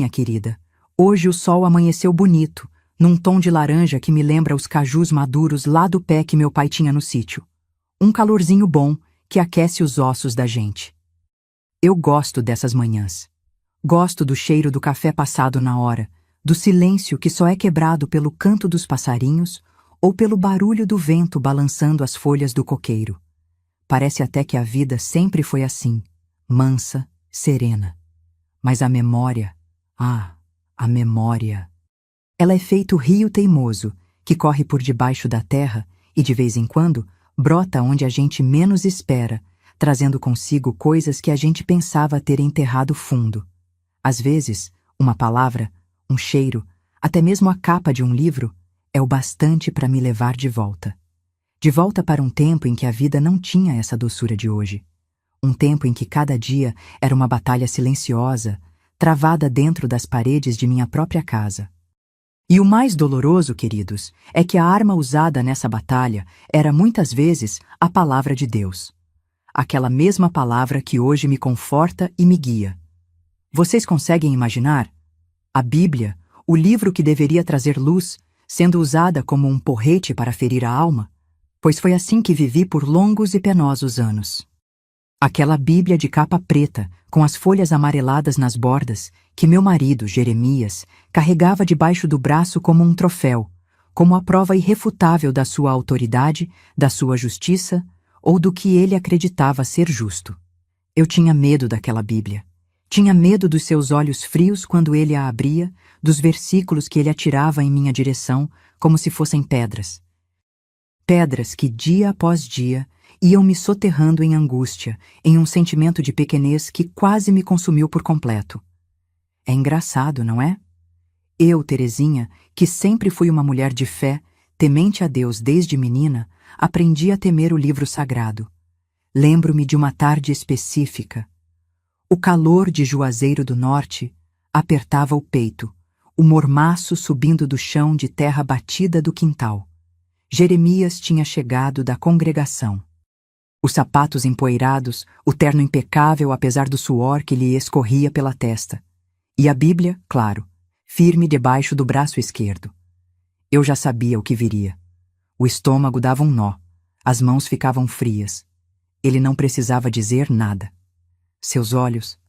Terezinha, querida, hoje o sol amanheceu bonito, num tom de laranja que me lembra os cajus maduros lá do pé que meu pai tinha no sítio. Um calorzinho bom que aquece os ossos da gente. Eu gosto dessas manhãs. Gosto do cheiro do café passado na hora, do silêncio que só é quebrado pelo canto dos passarinhos ou pelo barulho do vento balançando as folhas do coqueiro. Parece até que a vida sempre foi assim, mansa, serena. Mas a memória, a memória. Ela é feito rio teimoso, que corre por debaixo da terra e, de vez em quando, brota onde a gente menos espera, trazendo consigo coisas que a gente pensava ter enterrado fundo. Às vezes, uma palavra, um cheiro, até mesmo a capa de um livro, é o bastante para me levar de volta. De volta para um tempo em que a vida não tinha essa doçura de hoje. Um tempo em que cada dia era uma batalha silenciosa, travada dentro das paredes de minha própria casa. E o mais doloroso, queridos, é que a arma usada nessa batalha era muitas vezes a palavra de Deus. Aquela mesma palavra que hoje me conforta e me guia. Vocês conseguem imaginar? A Bíblia, o livro que deveria trazer luz, sendo usada como um porrete para ferir a alma? Pois foi assim que vivi por longos e penosos anos. Aquela Bíblia de capa preta, com as folhas amareladas nas bordas, que meu marido, Jeremias, carregava debaixo do braço como um troféu, como a prova irrefutável da sua autoridade, da sua justiça, ou do que ele acreditava ser justo. Eu tinha medo daquela Bíblia. Tinha medo dos seus olhos frios quando ele a abria, dos versículos que ele atirava em minha direção, como se fossem pedras. Pedras que, dia após dia, iam me soterrando em angústia, em um sentimento de pequenez que quase me consumiu por completo. É engraçado, não é? Eu, Terezinha, que sempre fui uma mulher de fé, temente a Deus desde menina, aprendi a temer o livro sagrado. Lembro-me de uma tarde específica. O calor de Juazeiro do Norte apertava o peito, o mormaço subindo do chão de terra batida do quintal. Jeremias tinha chegado da congregação. Os sapatos empoeirados, o terno impecável apesar do suor que lhe escorria pela testa. E a Bíblia, claro, firme debaixo do braço esquerdo. Eu já sabia o que viria. O estômago dava um nó, as mãos ficavam frias. Ele não precisava dizer nada. Seus olhos,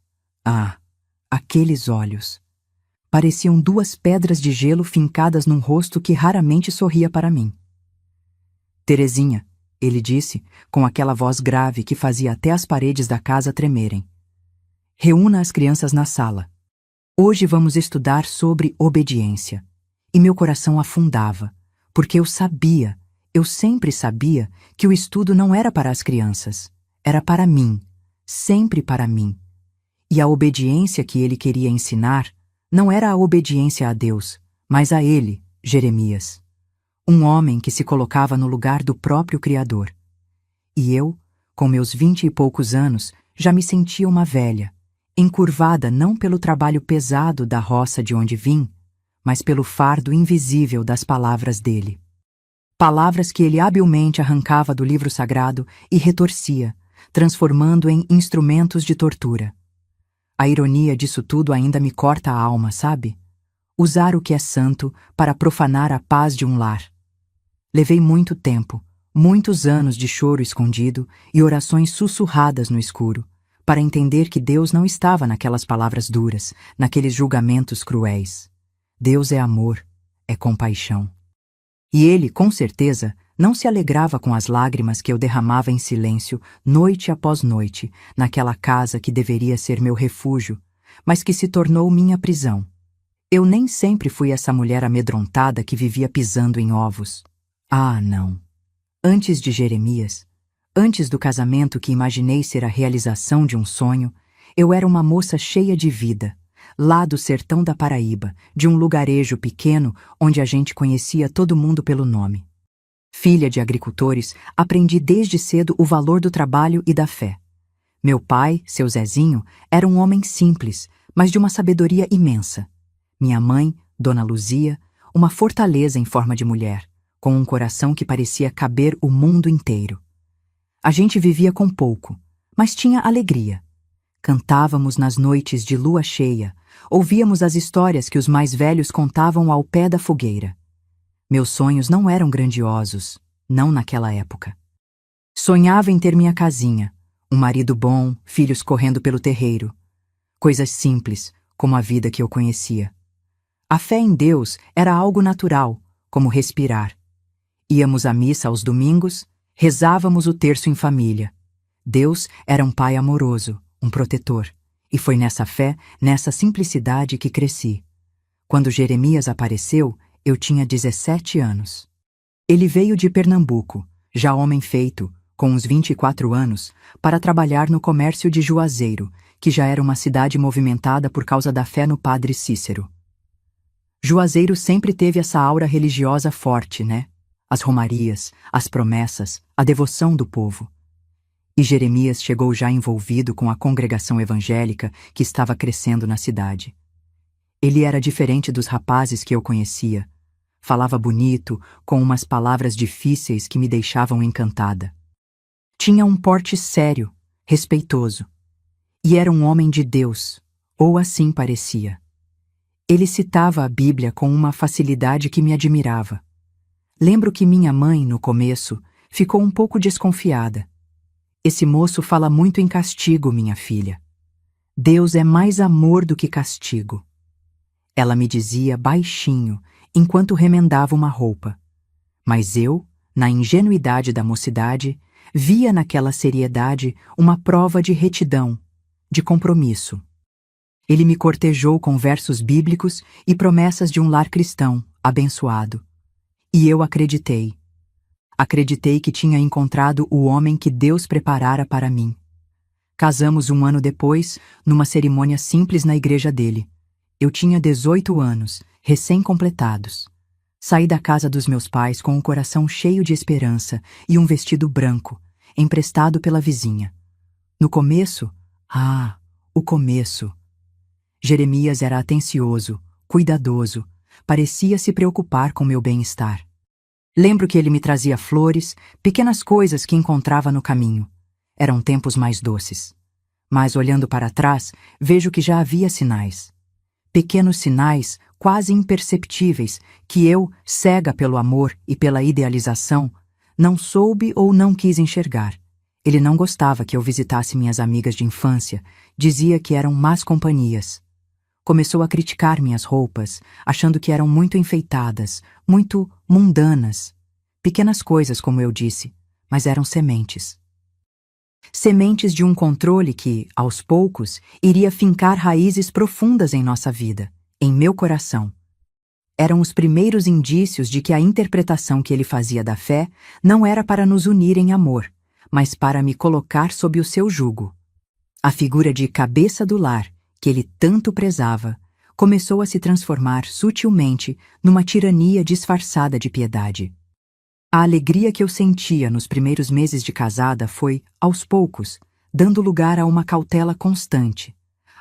aqueles olhos, pareciam duas pedras de gelo fincadas num rosto que raramente sorria para mim. Terezinha, ele disse, com aquela voz grave que fazia até as paredes da casa tremerem. Reúna as crianças na sala. Hoje vamos estudar sobre obediência. E meu coração afundava, porque eu sempre sabia que o estudo não era para as crianças, era para mim, sempre para mim. E a obediência que ele queria ensinar não era a obediência a Deus, mas a ele, Jeremias. Um homem que se colocava no lugar do próprio Criador. E eu, com meus 20 e poucos anos, já me sentia uma velha, encurvada não pelo trabalho pesado da roça de onde vim, mas pelo fardo invisível das palavras dele. Palavras que ele habilmente arrancava do livro sagrado e retorcia, transformando em instrumentos de tortura. A ironia disso tudo ainda me corta a alma, sabe? Usar o que é santo para profanar a paz de um lar. Levei muito tempo, muitos anos de choro escondido e orações sussurradas no escuro, para entender que Deus não estava naquelas palavras duras, naqueles julgamentos cruéis. Deus é amor, é compaixão. E ele, com certeza, não se alegrava com as lágrimas que eu derramava em silêncio, noite após noite, naquela casa que deveria ser meu refúgio, mas que se tornou minha prisão. Eu nem sempre fui essa mulher amedrontada que vivia pisando em ovos. Não. Antes de Jeremias, antes do casamento que imaginei ser a realização de um sonho, eu era uma moça cheia de vida, lá do sertão da Paraíba, de um lugarejo pequeno onde a gente conhecia todo mundo pelo nome. Filha de agricultores, aprendi desde cedo o valor do trabalho e da fé. Meu pai, seu Zezinho, era um homem simples, mas de uma sabedoria imensa. Minha mãe, Dona Luzia, uma fortaleza em forma de mulher, com um coração que parecia caber o mundo inteiro. A gente vivia com pouco, mas tinha alegria. Cantávamos nas noites de lua cheia, ouvíamos as histórias que os mais velhos contavam ao pé da fogueira. Meus sonhos não eram grandiosos, não naquela época. Sonhava em ter minha casinha, um marido bom, filhos correndo pelo terreiro. Coisas simples, como a vida que eu conhecia. A fé em Deus era algo natural, como respirar. Íamos à missa aos domingos, rezávamos o terço em família. Deus era um pai amoroso, um protetor. E foi nessa fé, nessa simplicidade que cresci. Quando Jeremias apareceu, eu tinha 17 anos. Ele veio de Pernambuco, já homem feito, com uns 24 anos, para trabalhar no comércio de Juazeiro, que já era uma cidade movimentada por causa da fé no padre Cícero. Juazeiro sempre teve essa aura religiosa forte, né? As romarias, as promessas, a devoção do povo. E Jeremias chegou já envolvido com a congregação evangélica que estava crescendo na cidade. Ele era diferente dos rapazes que eu conhecia. Falava bonito, com umas palavras difíceis que me deixavam encantada. Tinha um porte sério, respeitoso. E era um homem de Deus, ou assim parecia. Ele citava a Bíblia com uma facilidade que me admirava. Lembro que minha mãe, no começo, ficou um pouco desconfiada. Esse moço fala muito em castigo, minha filha. Deus é mais amor do que castigo. Ela me dizia baixinho, enquanto remendava uma roupa. Mas eu, na ingenuidade da mocidade, via naquela seriedade uma prova de retidão, de compromisso. Ele me cortejou com versos bíblicos e promessas de um lar cristão, abençoado. E eu acreditei. Acreditei que tinha encontrado o homem que Deus preparara para mim. Casamos um ano depois, numa cerimônia simples na igreja dele. Eu tinha 18 anos, recém-completados. Saí da casa dos meus pais com um coração cheio de esperança e um vestido branco, emprestado pela vizinha. No começo, o começo. Jeremias era atencioso, cuidadoso, parecia se preocupar com meu bem-estar. Lembro que ele me trazia flores, pequenas coisas que encontrava no caminho. Eram tempos mais doces. Mas, olhando para trás, vejo que já havia sinais. Pequenos sinais, quase imperceptíveis, que eu, cega pelo amor e pela idealização, não soube ou não quis enxergar. Ele não gostava que eu visitasse minhas amigas de infância, dizia que eram más companhias. Começou a criticar minhas roupas, achando que eram muito enfeitadas, muito mundanas. Pequenas coisas, como eu disse, mas eram sementes. Sementes de um controle que, aos poucos, iria fincar raízes profundas em nossa vida, em meu coração. Eram os primeiros indícios de que a interpretação que ele fazia da fé não era para nos unir em amor, mas para me colocar sob o seu jugo. A figura de cabeça do lar, que ele tanto prezava, começou a se transformar sutilmente numa tirania disfarçada de piedade. A alegria que eu sentia nos primeiros meses de casada foi, aos poucos, dando lugar a uma cautela constante,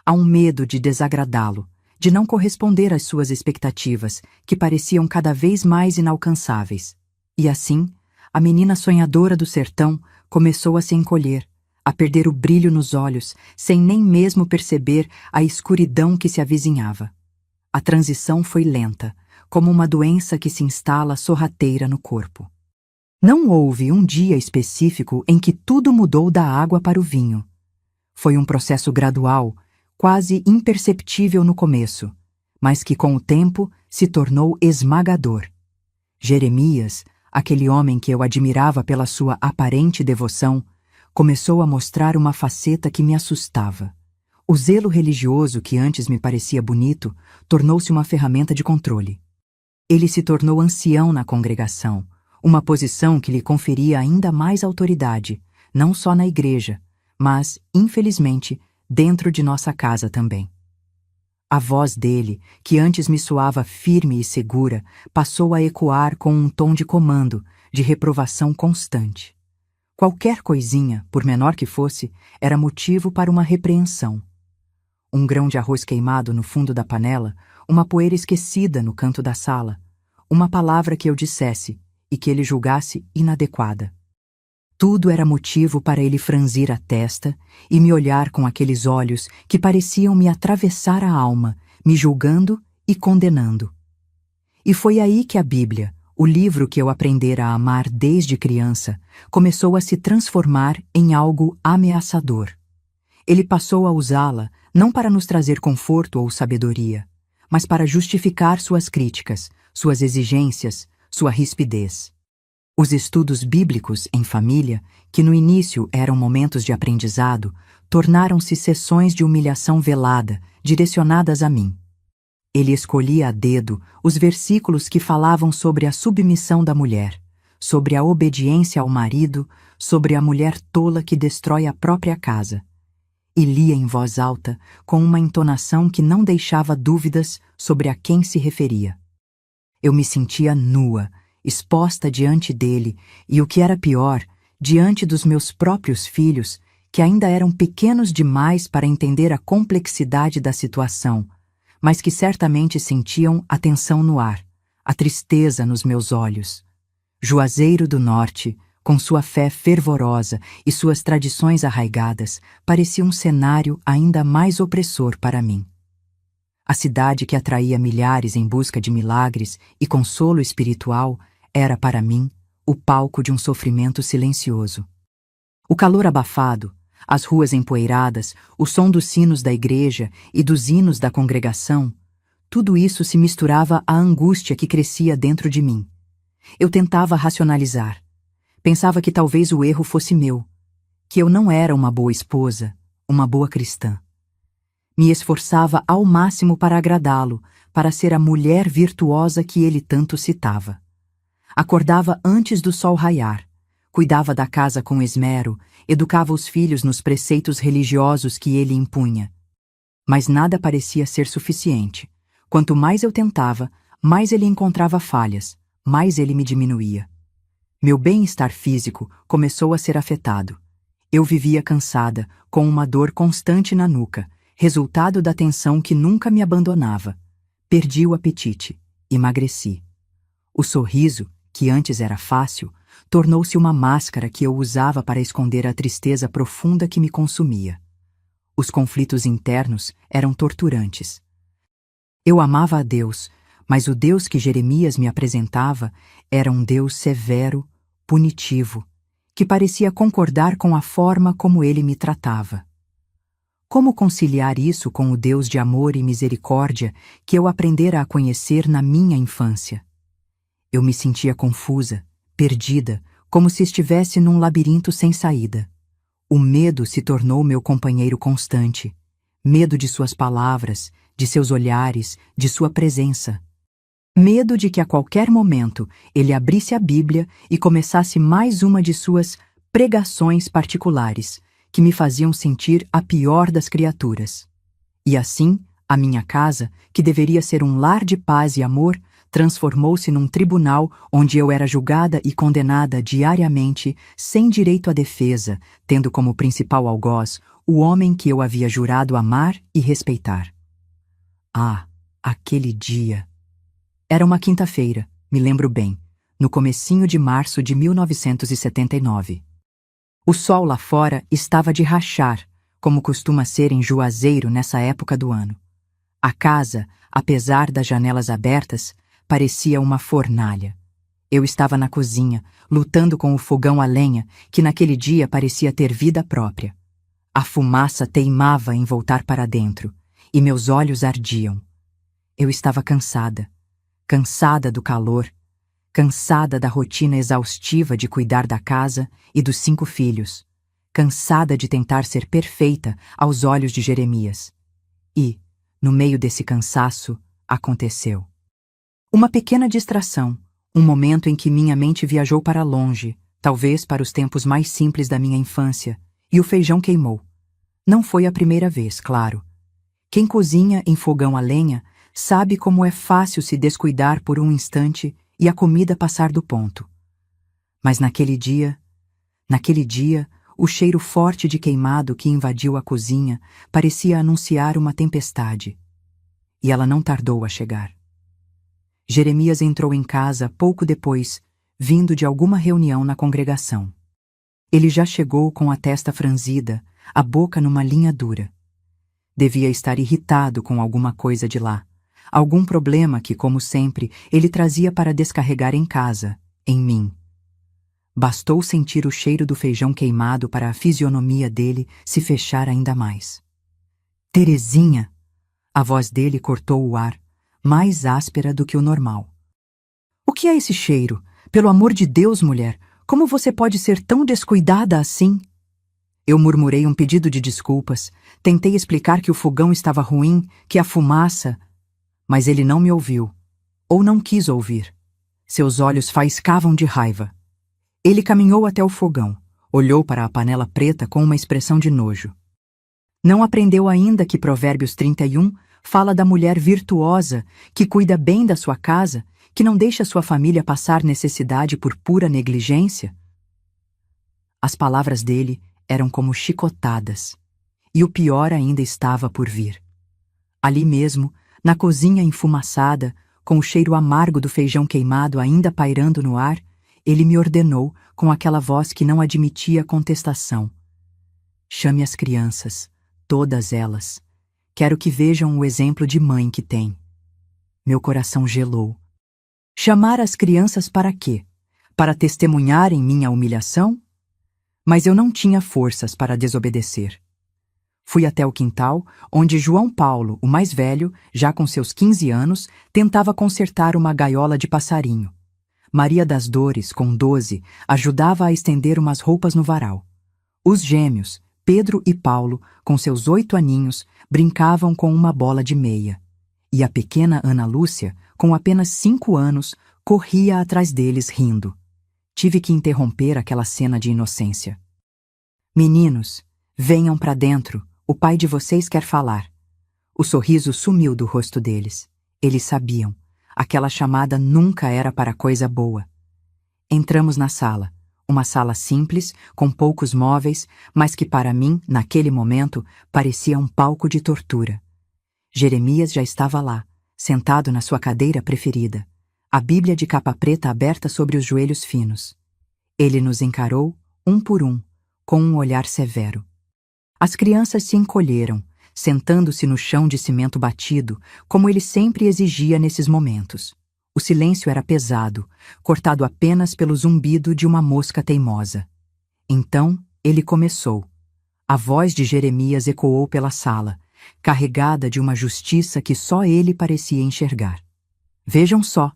a um medo de desagradá-lo, de não corresponder às suas expectativas, que pareciam cada vez mais inalcançáveis. E assim, a menina sonhadora do sertão começou a se encolher, a perder o brilho nos olhos, sem nem mesmo perceber a escuridão que se avizinhava. A transição foi lenta, como uma doença que se instala sorrateira no corpo. Não houve um dia específico em que tudo mudou da água para o vinho. Foi um processo gradual, quase imperceptível no começo, mas que com o tempo se tornou esmagador. Jeremias, aquele homem que eu admirava pela sua aparente devoção, começou a mostrar uma faceta que me assustava. O zelo religioso que antes me parecia bonito tornou-se uma ferramenta de controle. Ele se tornou ancião na congregação, uma posição que lhe conferia ainda mais autoridade, não só na igreja, mas, infelizmente, dentro de nossa casa também. A voz dele, que antes me soava firme e segura, passou a ecoar com um tom de comando, de reprovação constante. Qualquer coisinha, por menor que fosse, era motivo para uma repreensão. Um grão de arroz queimado no fundo da panela, uma poeira esquecida no canto da sala, uma palavra que eu dissesse e que ele julgasse inadequada. Tudo era motivo para ele franzir a testa e me olhar com aqueles olhos que pareciam me atravessar a alma, me julgando e condenando. E foi aí que a Bíblia, o livro que eu aprendera a amar desde criança, começou a se transformar em algo ameaçador. Ele passou a usá-la não para nos trazer conforto ou sabedoria, mas para justificar suas críticas, suas exigências, sua rispidez. Os estudos bíblicos em família, que no início eram momentos de aprendizado, tornaram-se sessões de humilhação velada, direcionadas a mim. Ele escolhia a dedo os versículos que falavam sobre a submissão da mulher, sobre a obediência ao marido, sobre a mulher tola que destrói a própria casa. E lia em voz alta, com uma entonação que não deixava dúvidas sobre a quem se referia. Eu me sentia nua, exposta diante dele, e o que era pior, diante dos meus próprios filhos, que ainda eram pequenos demais para entender a complexidade da situação, mas que certamente sentiam a tensão no ar, a tristeza nos meus olhos. Juazeiro do Norte, com sua fé fervorosa e suas tradições arraigadas, parecia um cenário ainda mais opressor para mim. A cidade que atraía milhares em busca de milagres e consolo espiritual era, para mim, o palco de um sofrimento silencioso. O calor abafado, as ruas empoeiradas, o som dos sinos da igreja e dos hinos da congregação, tudo isso se misturava à angústia que crescia dentro de mim. Eu tentava racionalizar. Pensava que talvez o erro fosse meu, que eu não era uma boa esposa, uma boa cristã. Me esforçava ao máximo para agradá-lo, para ser a mulher virtuosa que ele tanto citava. Acordava antes do sol raiar, cuidava da casa com esmero, educava os filhos nos preceitos religiosos que ele impunha. Mas nada parecia ser suficiente. Quanto mais eu tentava, mais ele encontrava falhas, mais ele me diminuía. Meu bem-estar físico começou a ser afetado. Eu vivia cansada, com uma dor constante na nuca, resultado da tensão que nunca me abandonava. Perdi o apetite, emagreci. O sorriso, que antes era fácil, tornou-se uma máscara que eu usava para esconder a tristeza profunda que me consumia. Os conflitos internos eram torturantes. Eu amava a Deus, mas o Deus que Jeremias me apresentava era um Deus severo, punitivo, que parecia concordar com a forma como ele me tratava. Como conciliar isso com o Deus de amor e misericórdia que eu aprendera a conhecer na minha infância? Eu me sentia confusa, perdida, como se estivesse num labirinto sem saída. O medo se tornou meu companheiro constante. Medo de suas palavras, de seus olhares, de sua presença. Medo de que a qualquer momento ele abrisse a Bíblia e começasse mais uma de suas pregações particulares, que me faziam sentir a pior das criaturas. E assim, a minha casa, que deveria ser um lar de paz e amor, transformou-se num tribunal onde eu era julgada e condenada diariamente, sem direito à defesa, tendo como principal algoz o homem que eu havia jurado amar e respeitar. Ah, aquele dia! Era uma quinta-feira, me lembro bem, no comecinho de março de 1979. O sol lá fora estava de rachar, como costuma ser em Juazeiro nessa época do ano. A casa, apesar das janelas abertas, parecia uma fornalha. Eu estava na cozinha, lutando com o fogão a lenha, que naquele dia parecia ter vida própria. A fumaça teimava em voltar para dentro, e meus olhos ardiam. Eu estava cansada. Cansada do calor, cansada da rotina exaustiva de cuidar da casa e dos 5 filhos, cansada de tentar ser perfeita aos olhos de Jeremias. E, no meio desse cansaço, aconteceu. Uma pequena distração, um momento em que minha mente viajou para longe, talvez para os tempos mais simples da minha infância, e o feijão queimou. Não foi a primeira vez, claro. Quem cozinha em fogão a lenha sabe como é fácil se descuidar por um instante e a comida passar do ponto. Mas naquele dia, o cheiro forte de queimado que invadiu a cozinha parecia anunciar uma tempestade. E ela não tardou a chegar. Jeremias entrou em casa pouco depois, vindo de alguma reunião na congregação. Ele já chegou com a testa franzida, a boca numa linha dura. Devia estar irritado com alguma coisa de lá. Algum problema que, como sempre, ele trazia para descarregar em casa, em mim. Bastou sentir o cheiro do feijão queimado para a fisionomia dele se fechar ainda mais. Terezinha! A voz dele cortou o ar, mais áspera do que o normal. O que é esse cheiro? Pelo amor de Deus, mulher, como você pode ser tão descuidada assim? Eu murmurei um pedido de desculpas, tentei explicar que o fogão estava ruim, que a fumaça... Mas ele não me ouviu, ou não quis ouvir. Seus olhos faiscavam de raiva. Ele caminhou até o fogão, olhou para a panela preta com uma expressão de nojo. Não aprendeu ainda que Provérbios 31 fala da mulher virtuosa, que cuida bem da sua casa, que não deixa sua família passar necessidade por pura negligência? As palavras dele eram como chicotadas, e o pior ainda estava por vir. Ali mesmo, na cozinha enfumaçada, com o cheiro amargo do feijão queimado ainda pairando no ar, ele me ordenou com aquela voz que não admitia contestação. Chame as crianças, todas elas. Quero que vejam o exemplo de mãe que tem. Meu coração gelou. Chamar as crianças para quê? Para testemunharem minha humilhação? Mas eu não tinha forças para desobedecer. Fui até o quintal, onde João Paulo, o mais velho, já com seus 15 anos, tentava consertar uma gaiola de passarinho. Maria das Dores, com 12, ajudava a estender umas roupas no varal. Os gêmeos, Pedro e Paulo, com seus 8 aninhos, brincavam com uma bola de meia. E a pequena Ana Lúcia, com apenas 5 anos, corria atrás deles rindo. Tive que interromper aquela cena de inocência. Meninos, venham para dentro. O pai de vocês quer falar. O sorriso sumiu do rosto deles. Eles sabiam. Aquela chamada nunca era para coisa boa. Entramos na sala. Uma sala simples, com poucos móveis, mas que para mim, naquele momento, parecia um palco de tortura. Jeremias já estava lá, sentado na sua cadeira preferida, a Bíblia de capa preta aberta sobre os joelhos finos. Ele nos encarou, um por um, com um olhar severo. As crianças se encolheram, sentando-se no chão de cimento batido, como ele sempre exigia nesses momentos. O silêncio era pesado, cortado apenas pelo zumbido de uma mosca teimosa. Então, ele começou. A voz de Jeremias ecoou pela sala, carregada de uma justiça que só ele parecia enxergar. Vejam só,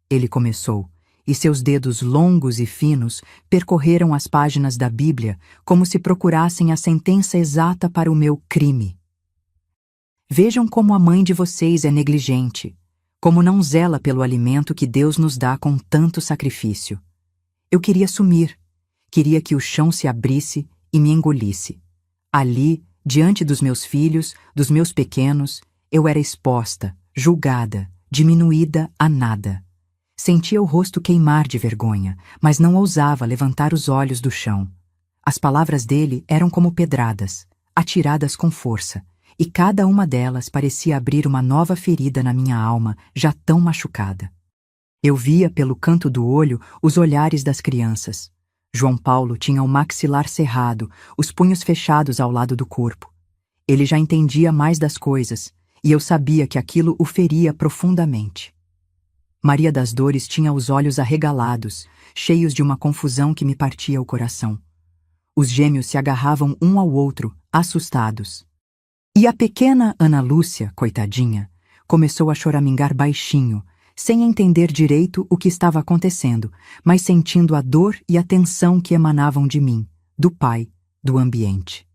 ele começou, e seus dedos longos e finos percorreram as páginas da Bíblia como se procurassem a sentença exata para o meu crime. Vejam como a mãe de vocês é negligente, como não zela pelo alimento que Deus nos dá com tanto sacrifício. Eu queria sumir, queria que o chão se abrisse e me engolisse. Ali, diante dos meus filhos, dos meus pequenos, eu era exposta, julgada, diminuída a nada. Sentia o rosto queimar de vergonha, mas não ousava levantar os olhos do chão. As palavras dele eram como pedradas, atiradas com força, e cada uma delas parecia abrir uma nova ferida na minha alma, já tão machucada. Eu via pelo canto do olho os olhares das crianças. João Paulo tinha o maxilar cerrado, os punhos fechados ao lado do corpo. Ele já entendia mais das coisas, e eu sabia que aquilo o feria profundamente. Maria das Dores tinha os olhos arregalados, cheios de uma confusão que me partia o coração. Os gêmeos se agarravam um ao outro, assustados. E a pequena Ana Lúcia, coitadinha, começou a choramingar baixinho, sem entender direito o que estava acontecendo, mas sentindo a dor e a tensão que emanavam de mim, do pai, do ambiente.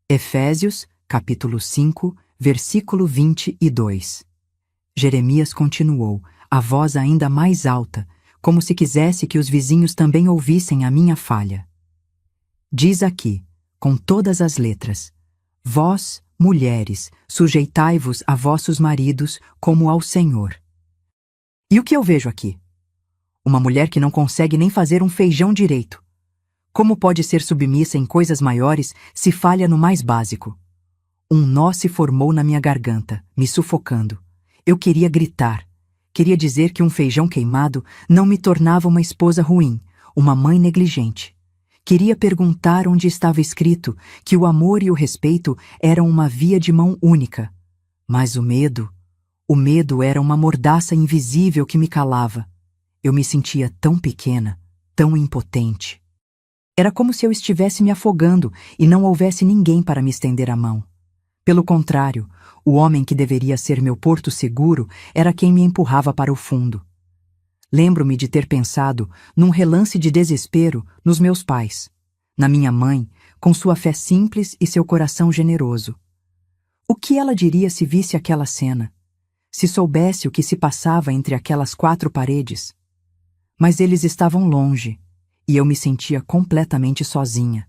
Efésios, capítulo 5, versículo 22. Jeremias continuou, a voz ainda mais alta, como se quisesse que os vizinhos também ouvissem a minha falha. Diz aqui, com todas as letras: vós, mulheres, sujeitai-vos a vossos maridos como ao Senhor. E o que eu vejo aqui? Uma mulher que não consegue nem fazer um feijão direito. Como pode ser submissa em coisas maiores se falha no mais básico? Um nó se formou na minha garganta, me sufocando. Eu queria gritar. Queria dizer que um feijão queimado não me tornava uma esposa ruim, uma mãe negligente. Queria perguntar onde estava escrito que o amor e o respeito eram uma via de mão única. Mas o medo era uma mordaça invisível que me calava. Eu me sentia tão pequena, tão impotente. Era como se eu estivesse me afogando e não houvesse ninguém para me estender a mão. Pelo contrário, o homem que deveria ser meu porto seguro era quem me empurrava para o fundo. Lembro-me de ter pensado, num relance de desespero, nos meus pais, na minha mãe, com sua fé simples e seu coração generoso. O que ela diria se visse aquela cena? Se soubesse o que se passava entre aquelas 4 paredes? Mas eles estavam longe, e eu me sentia completamente sozinha.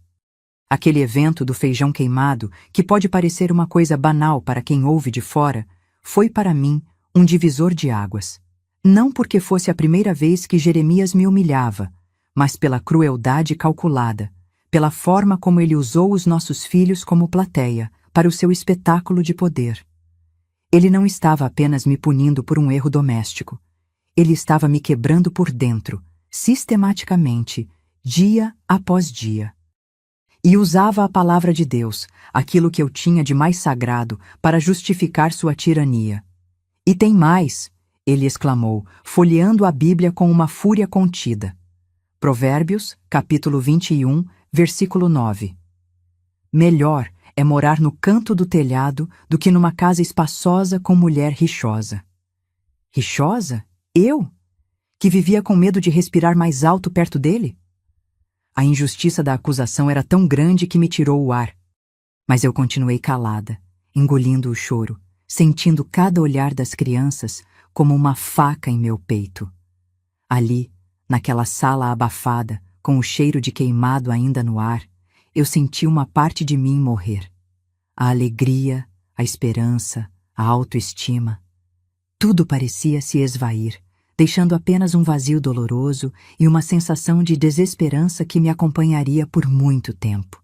Aquele evento do feijão queimado, que pode parecer uma coisa banal para quem ouve de fora, foi para mim um divisor de águas. Não porque fosse a primeira vez que Jeremias me humilhava, mas pela crueldade calculada, pela forma como ele usou os nossos filhos como plateia para o seu espetáculo de poder. Ele não estava apenas me punindo por um erro doméstico. Ele estava me quebrando por dentro, sistematicamente, dia após dia. E usava a palavra de Deus, aquilo que eu tinha de mais sagrado, para justificar sua tirania. E tem mais, ele exclamou, folheando a Bíblia com uma fúria contida. Provérbios, capítulo 21, versículo 9. Melhor é morar no canto do telhado do que numa casa espaçosa com mulher rixosa. Rixosa? Eu? Que vivia com medo de respirar mais alto perto dele? A injustiça da acusação era tão grande que me tirou o ar. Mas eu continuei calada, engolindo o choro, sentindo cada olhar das crianças como uma faca em meu peito. Ali, naquela sala abafada, com o cheiro de queimado ainda no ar, eu senti uma parte de mim morrer. A alegria, a esperança, a autoestima. Tudo parecia se esvair, deixando apenas um vazio doloroso e uma sensação de desesperança que me acompanharia por muito tempo.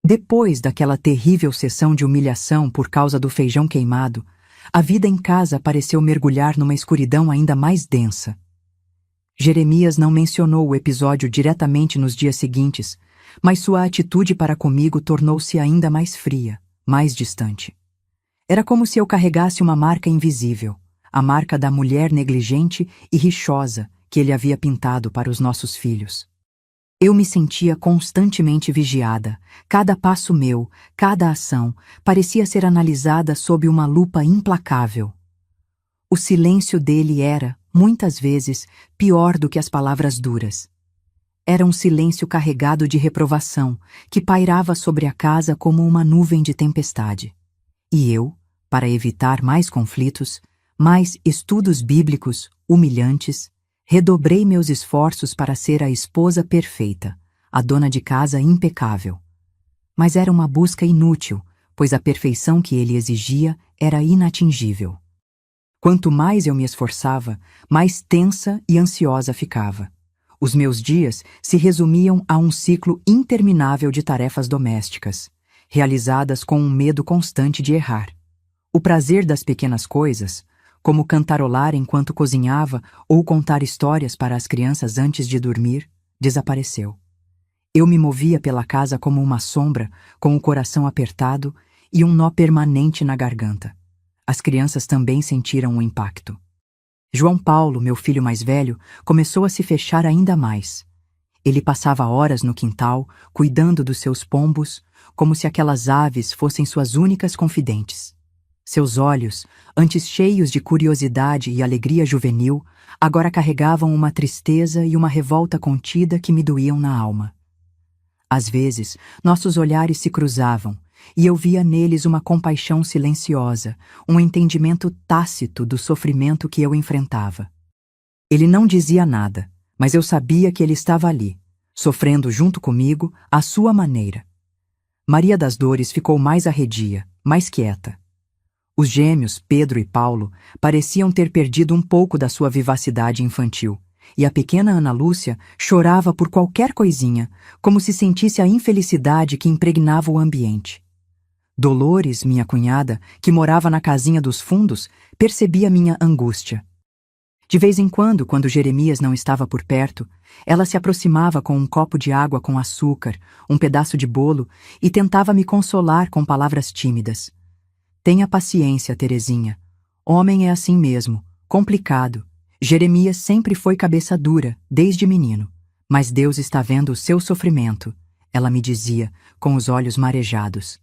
Depois daquela terrível sessão de humilhação por causa do feijão queimado, a vida em casa pareceu mergulhar numa escuridão ainda mais densa. Jeremias não mencionou o episódio diretamente nos dias seguintes, mas sua atitude para comigo tornou-se ainda mais fria, mais distante. Era como se eu carregasse uma marca invisível, a marca da mulher negligente e rixosa que ele havia pintado para os nossos filhos. Eu me sentia constantemente vigiada. Cada passo meu, cada ação, parecia ser analisada sob uma lupa implacável. O silêncio dele era, muitas vezes, pior do que as palavras duras. Era um silêncio carregado de reprovação, que pairava sobre a casa como uma nuvem de tempestade. E eu, para evitar mais conflitos, mais estudos bíblicos humilhantes, redobrei meus esforços para ser a esposa perfeita, a dona de casa impecável. Mas era uma busca inútil, pois a perfeição que ele exigia era inatingível. Quanto mais eu me esforçava, mais tensa e ansiosa ficava. Os meus dias se resumiam a um ciclo interminável de tarefas domésticas, realizadas com um medo constante de errar. O prazer das pequenas coisas, como cantarolar enquanto cozinhava ou contar histórias para as crianças antes de dormir, desapareceu. Eu me movia pela casa como uma sombra, com o coração apertado e um nó permanente na garganta. As crianças também sentiram o impacto. João Paulo, meu filho mais velho, começou a se fechar ainda mais. Ele passava horas no quintal, cuidando dos seus pombos, como se aquelas aves fossem suas únicas confidentes. Seus olhos, antes cheios de curiosidade e alegria juvenil, agora carregavam uma tristeza e uma revolta contida que me doíam na alma. Às vezes, nossos olhares se cruzavam, e eu via neles uma compaixão silenciosa, um entendimento tácito do sofrimento que eu enfrentava. Ele não dizia nada, mas eu sabia que ele estava ali, sofrendo junto comigo, à sua maneira. Maria das Dores ficou mais arredia, mais quieta. Os gêmeos, Pedro e Paulo, pareciam ter perdido um pouco da sua vivacidade infantil, e a pequena Ana Lúcia chorava por qualquer coisinha, como se sentisse a infelicidade que impregnava o ambiente. Dolores, minha cunhada, que morava na casinha dos fundos, percebia minha angústia. De vez em quando Jeremias não estava por perto, ela se aproximava com um copo de água com açúcar, um pedaço de bolo e tentava me consolar com palavras tímidas. Tenha paciência, Terezinha. Homem é assim mesmo, complicado. Jeremias sempre foi cabeça dura, desde menino. Mas Deus está vendo o seu sofrimento, ela me dizia, com os olhos marejados.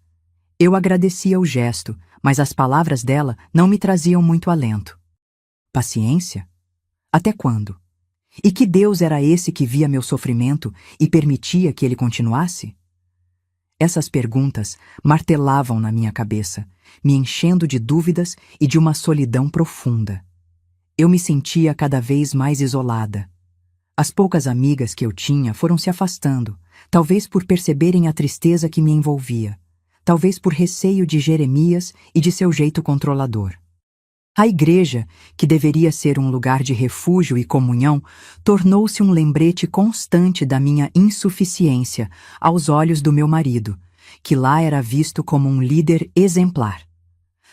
Eu agradecia o gesto, mas as palavras dela não me traziam muito alento. Paciência? Até quando? E que Deus era esse que via meu sofrimento e permitia que ele continuasse? Essas perguntas martelavam na minha cabeça, me enchendo de dúvidas e de uma solidão profunda. Eu me sentia cada vez mais isolada. As poucas amigas que eu tinha foram se afastando, talvez por perceberem a tristeza que me envolvia, talvez por receio de Jeremias e de seu jeito controlador. A igreja, que deveria ser um lugar de refúgio e comunhão, tornou-se um lembrete constante da minha insuficiência aos olhos do meu marido, que lá era visto como um líder exemplar.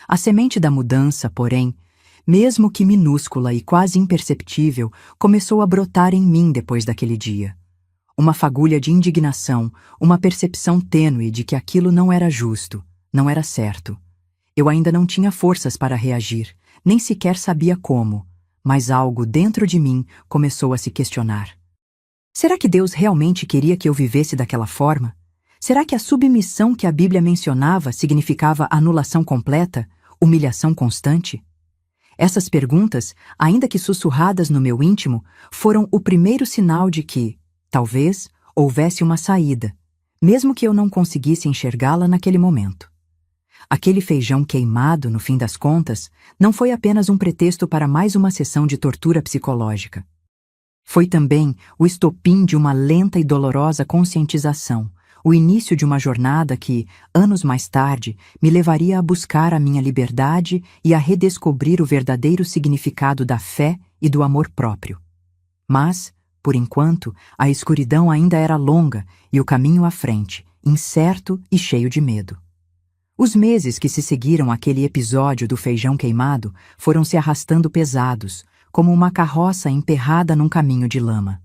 A semente da mudança, porém, mesmo que minúscula e quase imperceptível, começou a brotar em mim depois daquele dia. Uma fagulha de indignação, uma percepção tênue de que aquilo não era justo, não era certo. Eu ainda não tinha forças para reagir, nem sequer sabia como, mas algo dentro de mim começou a se questionar. Será que Deus realmente queria que eu vivesse daquela forma? Será que a submissão que a Bíblia mencionava significava anulação completa, humilhação constante? Essas perguntas, ainda que sussurradas no meu íntimo, foram o primeiro sinal de que, talvez, houvesse uma saída, mesmo que eu não conseguisse enxergá-la naquele momento. Aquele feijão queimado, no fim das contas, não foi apenas um pretexto para mais uma sessão de tortura psicológica. Foi também o estopim de uma lenta e dolorosa conscientização, o início de uma jornada que, anos mais tarde, me levaria a buscar a minha liberdade e a redescobrir o verdadeiro significado da fé e do amor próprio. Mas, por enquanto, a escuridão ainda era longa e o caminho à frente, incerto e cheio de medo. Os meses que se seguiram àquele episódio do feijão queimado foram se arrastando pesados, como uma carroça emperrada num caminho de lama.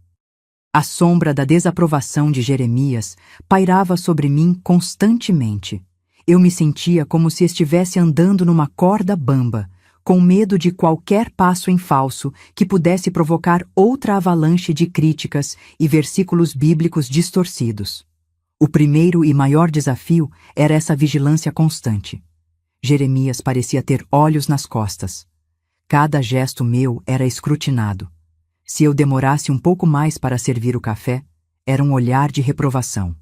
A sombra da desaprovação de Jeremias pairava sobre mim constantemente. Eu me sentia como se estivesse andando numa corda bamba, com medo de qualquer passo em falso que pudesse provocar outra avalanche de críticas e versículos bíblicos distorcidos. O primeiro e maior desafio era essa vigilância constante. Jeremias parecia ter olhos nas costas. Cada gesto meu era escrutinado. Se eu demorasse um pouco mais para servir o café, era um olhar de reprovação.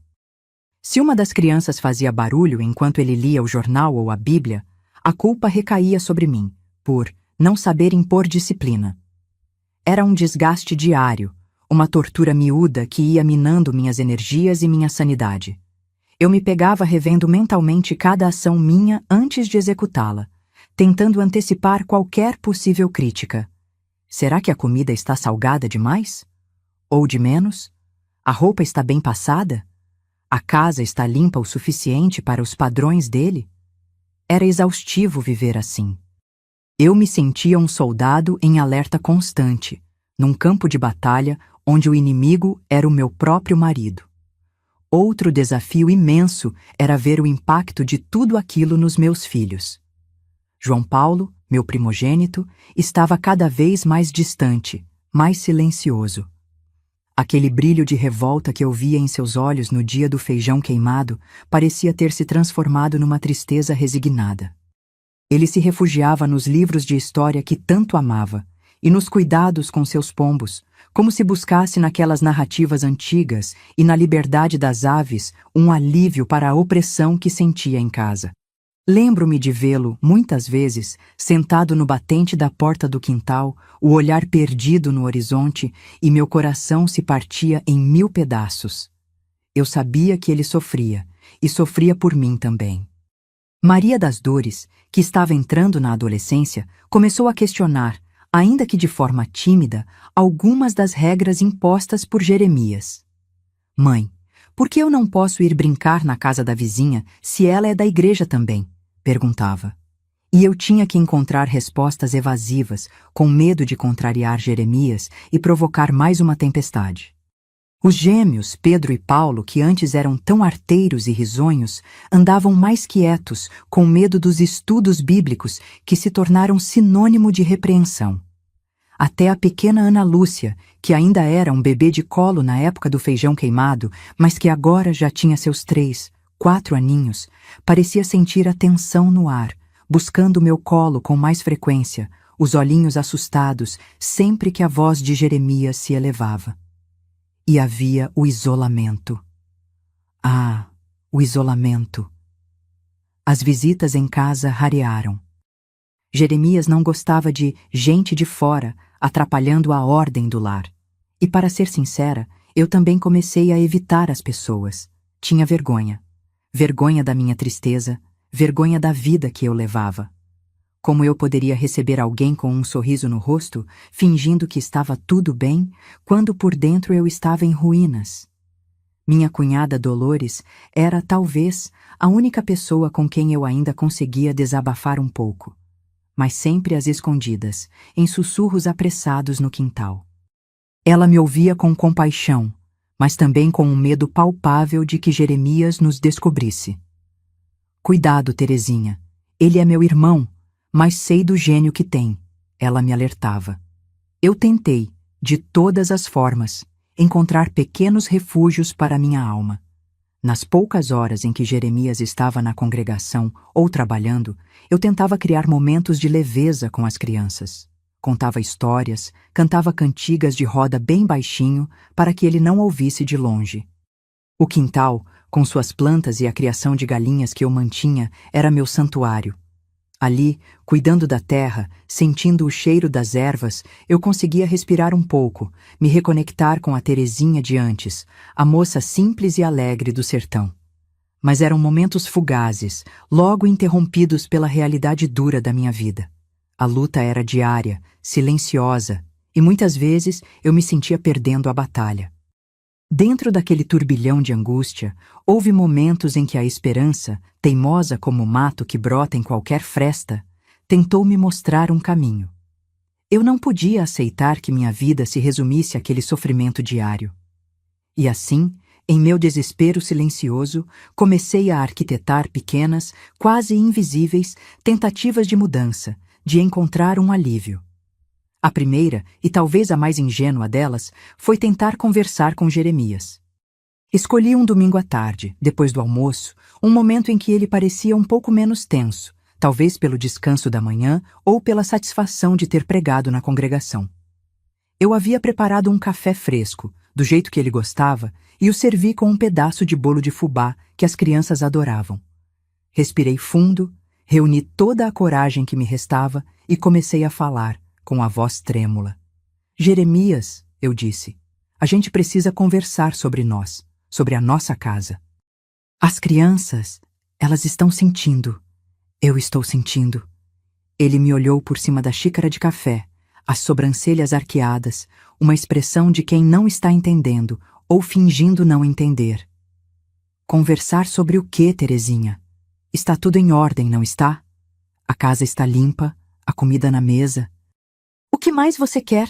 Se uma das crianças fazia barulho enquanto ele lia o jornal ou a Bíblia, a culpa recaía sobre mim, por não saber impor disciplina. Era um desgaste diário, uma tortura miúda que ia minando minhas energias e minha sanidade. Eu me pegava revendo mentalmente cada ação minha antes de executá-la, tentando antecipar qualquer possível crítica. Será que a comida está salgada demais? Ou de menos? A roupa está bem passada? A casa está limpa o suficiente para os padrões dele? Era exaustivo viver assim. Eu me sentia um soldado em alerta constante, num campo de batalha onde o inimigo era o meu próprio marido. Outro desafio imenso era ver o impacto de tudo aquilo nos meus filhos. João Paulo, meu primogênito, estava cada vez mais distante, mais silencioso. Aquele brilho de revolta que eu via em seus olhos no dia do feijão queimado parecia ter se transformado numa tristeza resignada. Ele se refugiava nos livros de história que tanto amava e nos cuidados com seus pombos, como se buscasse naquelas narrativas antigas e na liberdade das aves um alívio para a opressão que sentia em casa. Lembro-me de vê-lo, muitas vezes, sentado no batente da porta do quintal, o olhar perdido no horizonte, e meu coração se partia em 1000 pedaços. Eu sabia que ele sofria, e sofria por mim também. Maria das Dores, que estava entrando na adolescência, começou a questionar, ainda que de forma tímida, algumas das regras impostas por Jeremias. Mãe, por que eu não posso ir brincar na casa da vizinha se ela é da igreja também? Perguntava. E eu tinha que encontrar respostas evasivas, com medo de contrariar Jeremias e provocar mais uma tempestade. Os gêmeos, Pedro e Paulo, que antes eram tão arteiros e risonhos, andavam mais quietos, com medo dos estudos bíblicos que se tornaram sinônimo de repreensão. Até a pequena Ana Lúcia, que ainda era um bebê de colo na época do feijão queimado, mas que agora já tinha seus 3, 4 aninhos, parecia sentir a tensão no ar, buscando meu colo com mais frequência, os olhinhos assustados sempre que a voz de Jeremias se elevava. E havia o isolamento. Ah, o isolamento. As visitas em casa rarearam. Jeremias não gostava de gente de fora atrapalhando a ordem do lar. E, para ser sincera, eu também comecei a evitar as pessoas. Tinha vergonha. Vergonha da minha tristeza, vergonha da vida que eu levava. Como eu poderia receber alguém com um sorriso no rosto, fingindo que estava tudo bem, quando por dentro eu estava em ruínas? Minha cunhada Dolores era, talvez, a única pessoa com quem eu ainda conseguia desabafar um pouco, mas sempre às escondidas, em sussurros apressados no quintal. Ela me ouvia com compaixão, mas também com um medo palpável de que Jeremias nos descobrisse. Cuidado, Terezinha, ele é meu irmão, mas sei do gênio que tem, ela me alertava. Eu tentei, de todas as formas, encontrar pequenos refúgios para minha alma. Nas poucas horas em que Jeremias estava na congregação ou trabalhando, eu tentava criar momentos de leveza com as crianças. Contava histórias, cantava cantigas de roda bem baixinho para que ele não ouvisse de longe. O quintal, com suas plantas e a criação de galinhas que eu mantinha, era meu santuário. Ali, cuidando da terra, sentindo o cheiro das ervas, eu conseguia respirar um pouco, me reconectar com a Terezinha de antes, a moça simples e alegre do sertão. Mas eram momentos fugazes, logo interrompidos pela realidade dura da minha vida. A luta era diária, silenciosa, e muitas vezes eu me sentia perdendo a batalha. Dentro daquele turbilhão de angústia, houve momentos em que a esperança, teimosa como o mato que brota em qualquer fresta, tentou me mostrar um caminho. Eu não podia aceitar que minha vida se resumisse àquele sofrimento diário. E assim, em meu desespero silencioso, comecei a arquitetar pequenas, quase invisíveis, tentativas de mudança, de encontrar um alívio. A primeira, e talvez a mais ingênua delas, foi tentar conversar com Jeremias. Escolhi um domingo à tarde, depois do almoço, um momento em que ele parecia um pouco menos tenso, talvez pelo descanso da manhã ou pela satisfação de ter pregado na congregação. Eu havia preparado um café fresco, do jeito que ele gostava, e o servi com um pedaço de bolo de fubá que as crianças adoravam. Respirei fundo, reuni toda a coragem que me restava e comecei a falar, com a voz trêmula. Jeremias, eu disse, a gente precisa conversar sobre nós, sobre a nossa casa. As crianças, elas estão sentindo. Eu estou sentindo. Ele me olhou por cima da xícara de café, as sobrancelhas arqueadas, uma expressão de quem não está entendendo ou fingindo não entender. Conversar sobre o quê, Terezinha? Está tudo em ordem, não está? A casa está limpa, a comida na mesa. O que mais você quer?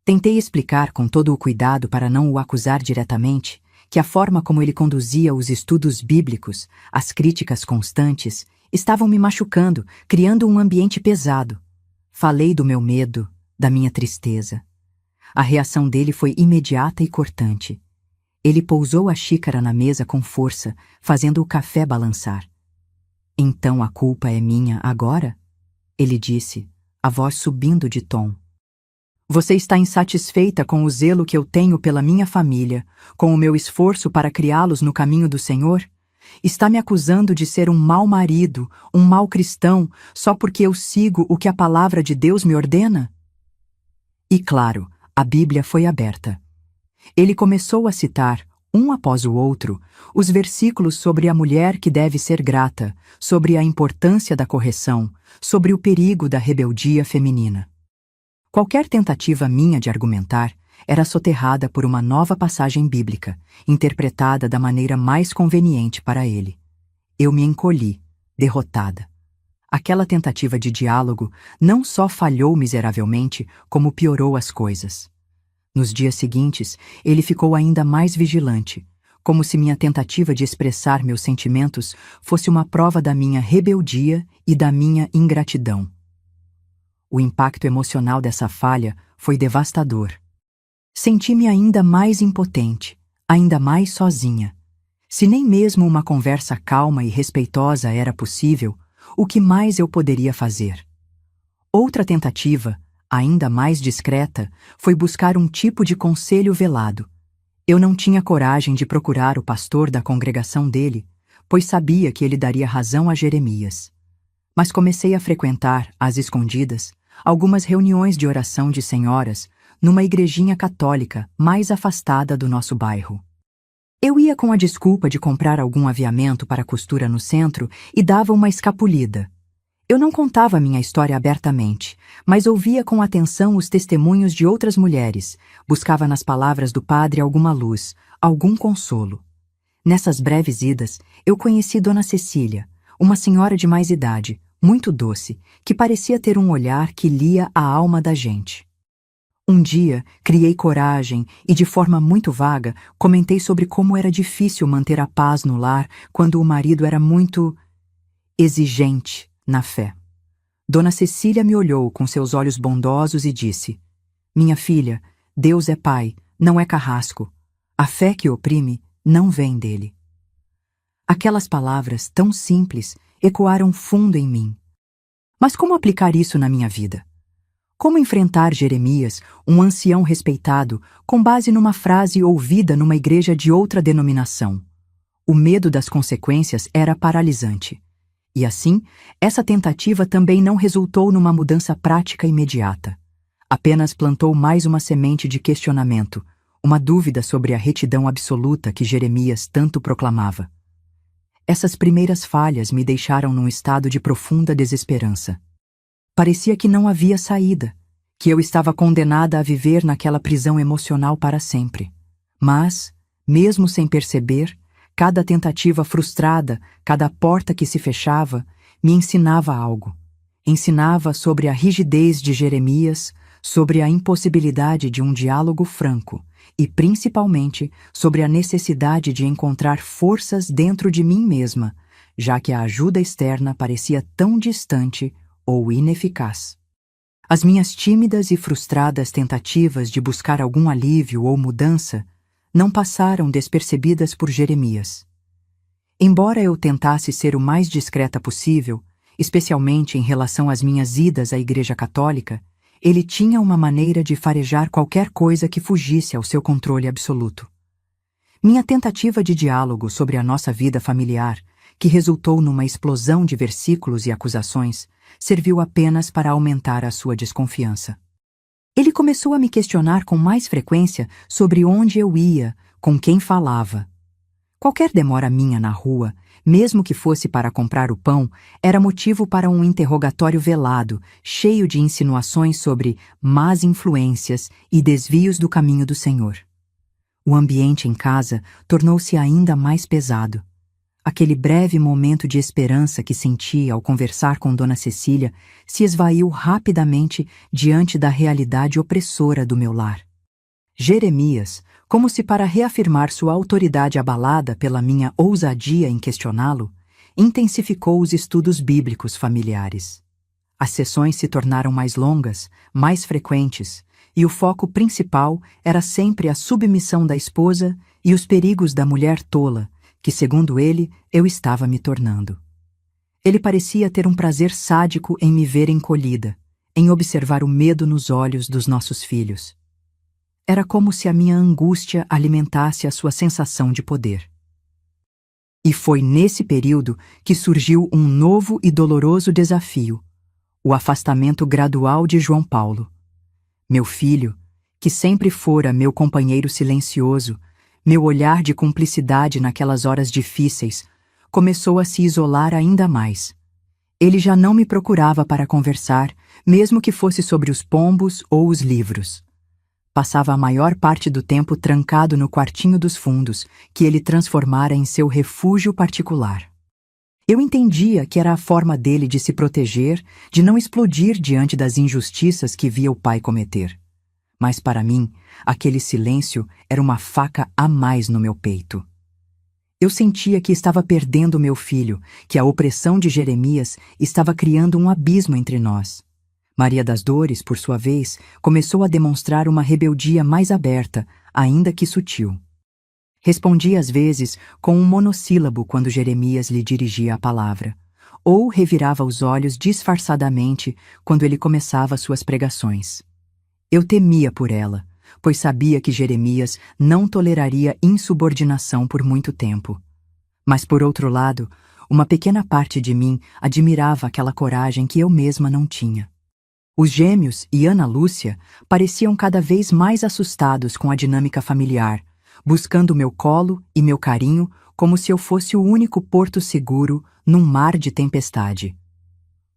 Tentei explicar com todo o cuidado para não o acusar diretamente que a forma como ele conduzia os estudos bíblicos, as críticas constantes, estavam me machucando, criando um ambiente pesado. Falei do meu medo, da minha tristeza. A reação dele foi imediata e cortante. Ele pousou a xícara na mesa com força, fazendo o café balançar. Então a culpa é minha agora? Ele disse, a voz subindo de tom. Você está insatisfeita com o zelo que eu tenho pela minha família, com o meu esforço para criá-los no caminho do Senhor? Está me acusando de ser um mau marido, um mau cristão, só porque eu sigo o que a palavra de Deus me ordena? E claro, a Bíblia foi aberta. Ele começou a citar, um após o outro, os versículos sobre a mulher que deve ser grata, sobre a importância da correção, sobre o perigo da rebeldia feminina. Qualquer tentativa minha de argumentar era soterrada por uma nova passagem bíblica, interpretada da maneira mais conveniente para ele. Eu me encolhi, derrotada. Aquela tentativa de diálogo não só falhou miseravelmente, como piorou as coisas. Nos dias seguintes, ele ficou ainda mais vigilante, como se minha tentativa de expressar meus sentimentos fosse uma prova da minha rebeldia e da minha ingratidão. O impacto emocional dessa falha foi devastador. Senti-me ainda mais impotente, ainda mais sozinha. Se nem mesmo uma conversa calma e respeitosa era possível, o que mais eu poderia fazer? Outra tentativa, ainda mais discreta, foi buscar um tipo de conselho velado. Eu não tinha coragem de procurar o pastor da congregação dele, pois sabia que ele daria razão a Jeremias. Mas comecei a frequentar, às escondidas, algumas reuniões de oração de senhoras numa igrejinha católica mais afastada do nosso bairro. Eu ia com a desculpa de comprar algum aviamento para costura no centro e dava uma escapulida. Eu não contava minha história abertamente, mas ouvia com atenção os testemunhos de outras mulheres, buscava nas palavras do padre alguma luz, algum consolo. Nessas breves idas, eu conheci Dona Cecília, uma senhora de mais idade, muito doce, que parecia ter um olhar que lia a alma da gente. Um dia, criei coragem e, de forma muito vaga, comentei sobre como era difícil manter a paz no lar quando o marido era muito exigente na fé. Dona Cecília me olhou com seus olhos bondosos e disse: "Minha filha, Deus é pai, não é carrasco. A fé que oprime não vem dele." Aquelas palavras, tão simples, ecoaram fundo em mim. Mas como aplicar isso na minha vida? Como enfrentar Jeremias, um ancião respeitado, com base numa frase ouvida numa igreja de outra denominação? O medo das consequências era paralisante. E assim, essa tentativa também não resultou numa mudança prática imediata. Apenas plantou mais uma semente de questionamento, uma dúvida sobre a retidão absoluta que Jeremias tanto proclamava. Essas primeiras falhas me deixaram num estado de profunda desesperança. Parecia que não havia saída, que eu estava condenada a viver naquela prisão emocional para sempre. Mas, mesmo sem perceber, cada tentativa frustrada, cada porta que se fechava, me ensinava algo. Ensinava sobre a rigidez de Jeremias, sobre a impossibilidade de um diálogo franco e, principalmente, sobre a necessidade de encontrar forças dentro de mim mesma, já que a ajuda externa parecia tão distante ou ineficaz. As minhas tímidas e frustradas tentativas de buscar algum alívio ou mudança não passaram despercebidas por Jeremias. Embora eu tentasse ser o mais discreta possível, especialmente em relação às minhas idas à Igreja Católica, ele tinha uma maneira de farejar qualquer coisa que fugisse ao seu controle absoluto. Minha tentativa de diálogo sobre a nossa vida familiar, que resultou numa explosão de versículos e acusações, serviu apenas para aumentar a sua desconfiança. Ele começou a me questionar com mais frequência sobre onde eu ia, com quem falava. Qualquer demora minha na rua, mesmo que fosse para comprar o pão, era motivo para um interrogatório velado, cheio de insinuações sobre más influências e desvios do caminho do Senhor. O ambiente em casa tornou-se ainda mais pesado. Aquele breve momento de esperança que senti ao conversar com Dona Cecília se esvaiu rapidamente diante da realidade opressora do meu lar. Jeremias, como se para reafirmar sua autoridade abalada pela minha ousadia em questioná-lo, intensificou os estudos bíblicos familiares. As sessões se tornaram mais longas, mais frequentes, e o foco principal era sempre a submissão da esposa e os perigos da mulher tola, que, segundo ele, eu estava me tornando. Ele parecia ter um prazer sádico em me ver encolhida, em observar o medo nos olhos dos nossos filhos. Era como se a minha angústia alimentasse a sua sensação de poder. E foi nesse período que surgiu um novo e doloroso desafio: o afastamento gradual de João Paulo. Meu filho, que sempre fora meu companheiro silencioso, meu olhar de cumplicidade naquelas horas difíceis, começou a se isolar ainda mais. Ele já não me procurava para conversar, mesmo que fosse sobre os pombos ou os livros. Passava a maior parte do tempo trancado no quartinho dos fundos, que ele transformara em seu refúgio particular. Eu entendia que era a forma dele de se proteger, de não explodir diante das injustiças que via o pai cometer. Mas para mim, aquele silêncio era uma faca a mais no meu peito. Eu sentia que estava perdendo meu filho, que a opressão de Jeremias estava criando um abismo entre nós. Maria das Dores, por sua vez, começou a demonstrar uma rebeldia mais aberta, ainda que sutil. Respondia às vezes com um monossílabo quando Jeremias lhe dirigia a palavra, ou revirava os olhos disfarçadamente quando ele começava suas pregações. Eu temia por ela, pois sabia que Jeremias não toleraria insubordinação por muito tempo. Mas, por outro lado, uma pequena parte de mim admirava aquela coragem que eu mesma não tinha. Os gêmeos e Ana Lúcia pareciam cada vez mais assustados com a dinâmica familiar, buscando meu colo e meu carinho como se eu fosse o único porto seguro num mar de tempestade.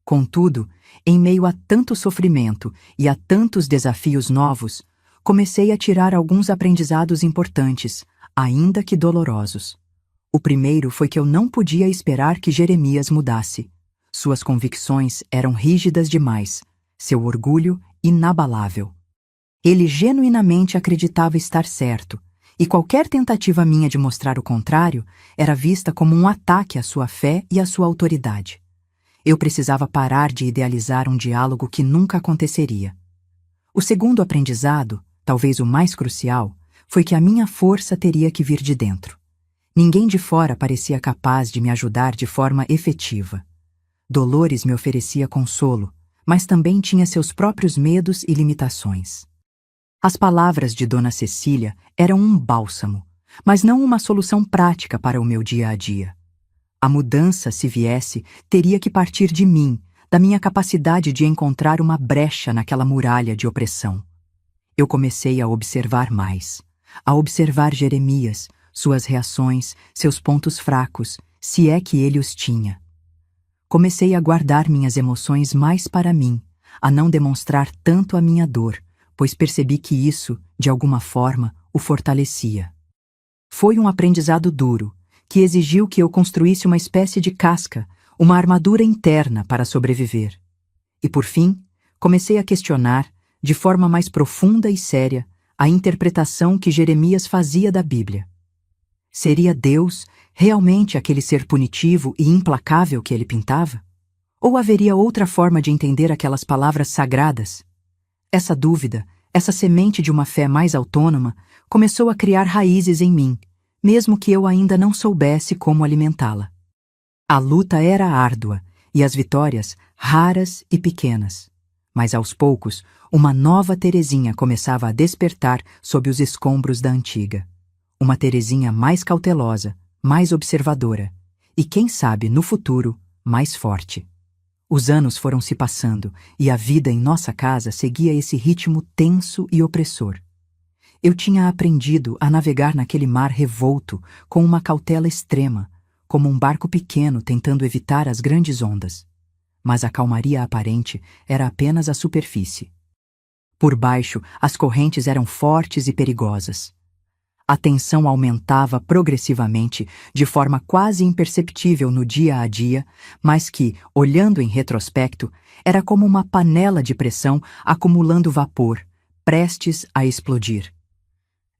Contudo, em meio a tanto sofrimento e a tantos desafios novos, comecei a tirar alguns aprendizados importantes, ainda que dolorosos. O primeiro foi que eu não podia esperar que Jeremias mudasse. Suas convicções eram rígidas demais, seu orgulho inabalável. Ele genuinamente acreditava estar certo, e qualquer tentativa minha de mostrar o contrário era vista como um ataque à sua fé e à sua autoridade. Eu precisava parar de idealizar um diálogo que nunca aconteceria. O segundo aprendizado, talvez o mais crucial, foi que a minha força teria que vir de dentro. Ninguém de fora parecia capaz de me ajudar de forma efetiva. Dolores me oferecia consolo, mas também tinha seus próprios medos e limitações. As palavras de Dona Cecília eram um bálsamo, mas não uma solução prática para o meu dia a dia. A mudança, se viesse, teria que partir de mim, da minha capacidade de encontrar uma brecha naquela muralha de opressão. Eu comecei a observar mais, a observar Jeremias, suas reações, seus pontos fracos, se é que ele os tinha. Comecei a guardar minhas emoções mais para mim, a não demonstrar tanto a minha dor, pois percebi que isso, de alguma forma, o fortalecia. Foi um aprendizado duro, que exigiu que eu construísse uma espécie de casca, uma armadura interna para sobreviver. E por fim, comecei a questionar, de forma mais profunda e séria, a interpretação que Jeremias fazia da Bíblia. Seria Deus realmente aquele ser punitivo e implacável que ele pintava? Ou haveria outra forma de entender aquelas palavras sagradas? Essa dúvida, essa semente de uma fé mais autônoma, começou a criar raízes em mim, mesmo que eu ainda não soubesse como alimentá-la. A luta era árdua e as vitórias raras e pequenas. Mas aos poucos, uma nova Terezinha começava a despertar sob os escombros da antiga. Uma Terezinha mais cautelosa, mais observadora e, quem sabe, no futuro, mais forte. Os anos foram se passando e a vida em nossa casa seguia esse ritmo tenso e opressor. Eu tinha aprendido a navegar naquele mar revolto com uma cautela extrema, como um barco pequeno tentando evitar as grandes ondas. Mas a calmaria aparente era apenas a superfície. Por baixo, as correntes eram fortes e perigosas. A tensão aumentava progressivamente, de forma quase imperceptível no dia a dia, mas que, olhando em retrospecto, era como uma panela de pressão acumulando vapor, prestes a explodir.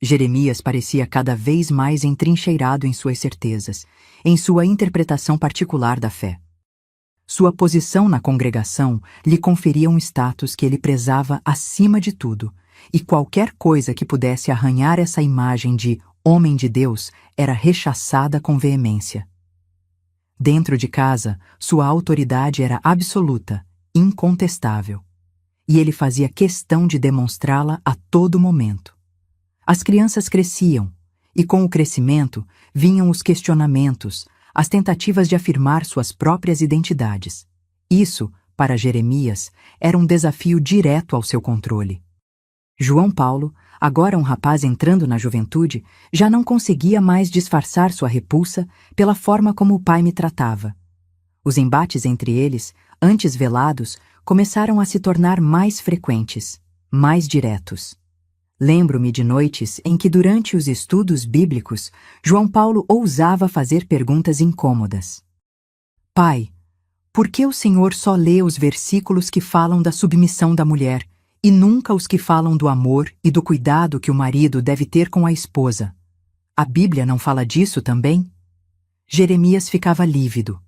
Jeremias parecia cada vez mais entrincheirado em suas certezas, em sua interpretação particular da fé. Sua posição na congregação lhe conferia um status que ele prezava acima de tudo, e qualquer coisa que pudesse arranhar essa imagem de homem de Deus era rechaçada com veemência. Dentro de casa, sua autoridade era absoluta, incontestável, e ele fazia questão de demonstrá-la a todo momento. As crianças cresciam, e com o crescimento vinham os questionamentos, as tentativas de afirmar suas próprias identidades. Isso, para Jeremias, era um desafio direto ao seu controle. João Paulo, agora um rapaz entrando na juventude, já não conseguia mais disfarçar sua repulsa pela forma como o pai me tratava. Os embates entre eles, antes velados, começaram a se tornar mais frequentes, mais diretos. Lembro-me de noites em que, durante os estudos bíblicos, João Paulo ousava fazer perguntas incômodas. Pai, por que o Senhor só lê os versículos que falam da submissão da mulher e nunca os que falam do amor e do cuidado que o marido deve ter com a esposa? A Bíblia não fala disso também? Jeremias ficava lívido.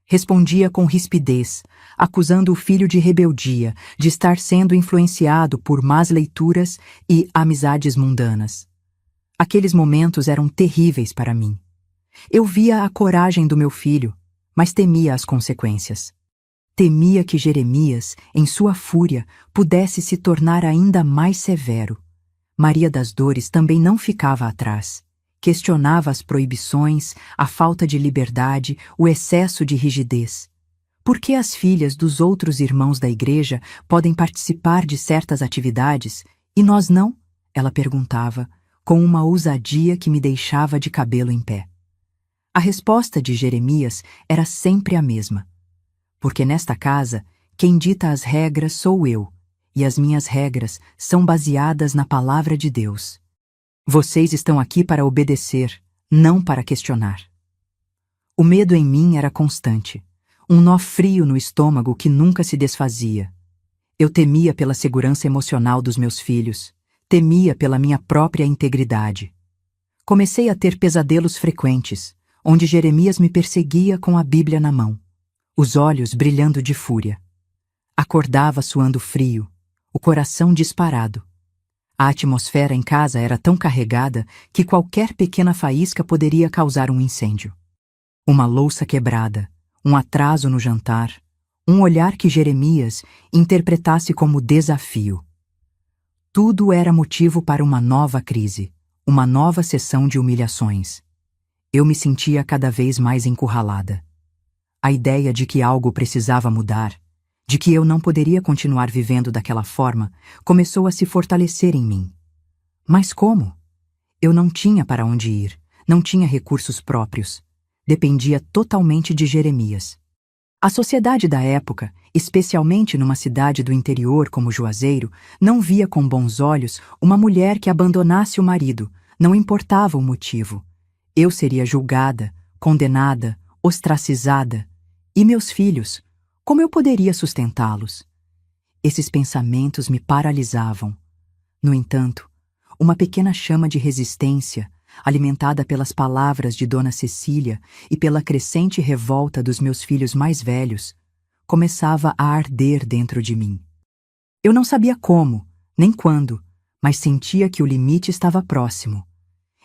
Respondia com rispidez, acusando o filho de rebeldia, de estar sendo influenciado por más leituras e amizades mundanas. Aqueles momentos eram terríveis para mim. Eu via a coragem do meu filho, mas temia as consequências. Temia que Jeremias, em sua fúria, pudesse se tornar ainda mais severo. Maria das Dores também não ficava atrás. Questionava as proibições, a falta de liberdade, o excesso de rigidez. Por que as filhas dos outros irmãos da igreja podem participar de certas atividades e nós não? Ela perguntava, com uma ousadia que me deixava de cabelo em pé. A resposta de Jeremias era sempre a mesma. Porque nesta casa, quem dita as regras sou eu, e as minhas regras são baseadas na palavra de Deus. Vocês estão aqui para obedecer, não para questionar. O medo em mim era constante, um nó frio no estômago que nunca se desfazia. Eu temia pela segurança emocional dos meus filhos, temia pela minha própria integridade. Comecei a ter pesadelos frequentes, onde Jeremias me perseguia com a Bíblia na mão, os olhos brilhando de fúria. Acordava suando frio, o coração disparado. A atmosfera em casa era tão carregada que qualquer pequena faísca poderia causar um incêndio. Uma louça quebrada, um atraso no jantar, um olhar que Jeremias interpretasse como desafio. Tudo era motivo para uma nova crise, uma nova sessão de humilhações. Eu me sentia cada vez mais encurralada. A ideia de que algo precisava mudar, de que eu não poderia continuar vivendo daquela forma, começou a se fortalecer em mim. Mas como? Eu não tinha para onde ir, não tinha recursos próprios. Dependia totalmente de Jeremias. A sociedade da época, especialmente numa cidade do interior como Juazeiro, não via com bons olhos uma mulher que abandonasse o marido, não importava o motivo. Eu seria julgada, condenada, ostracizada. E meus filhos? Como eu poderia sustentá-los? Esses pensamentos me paralisavam. No entanto, uma pequena chama de resistência, alimentada pelas palavras de Dona Cecília e pela crescente revolta dos meus filhos mais velhos, começava a arder dentro de mim. Eu não sabia como, nem quando, mas sentia que o limite estava próximo.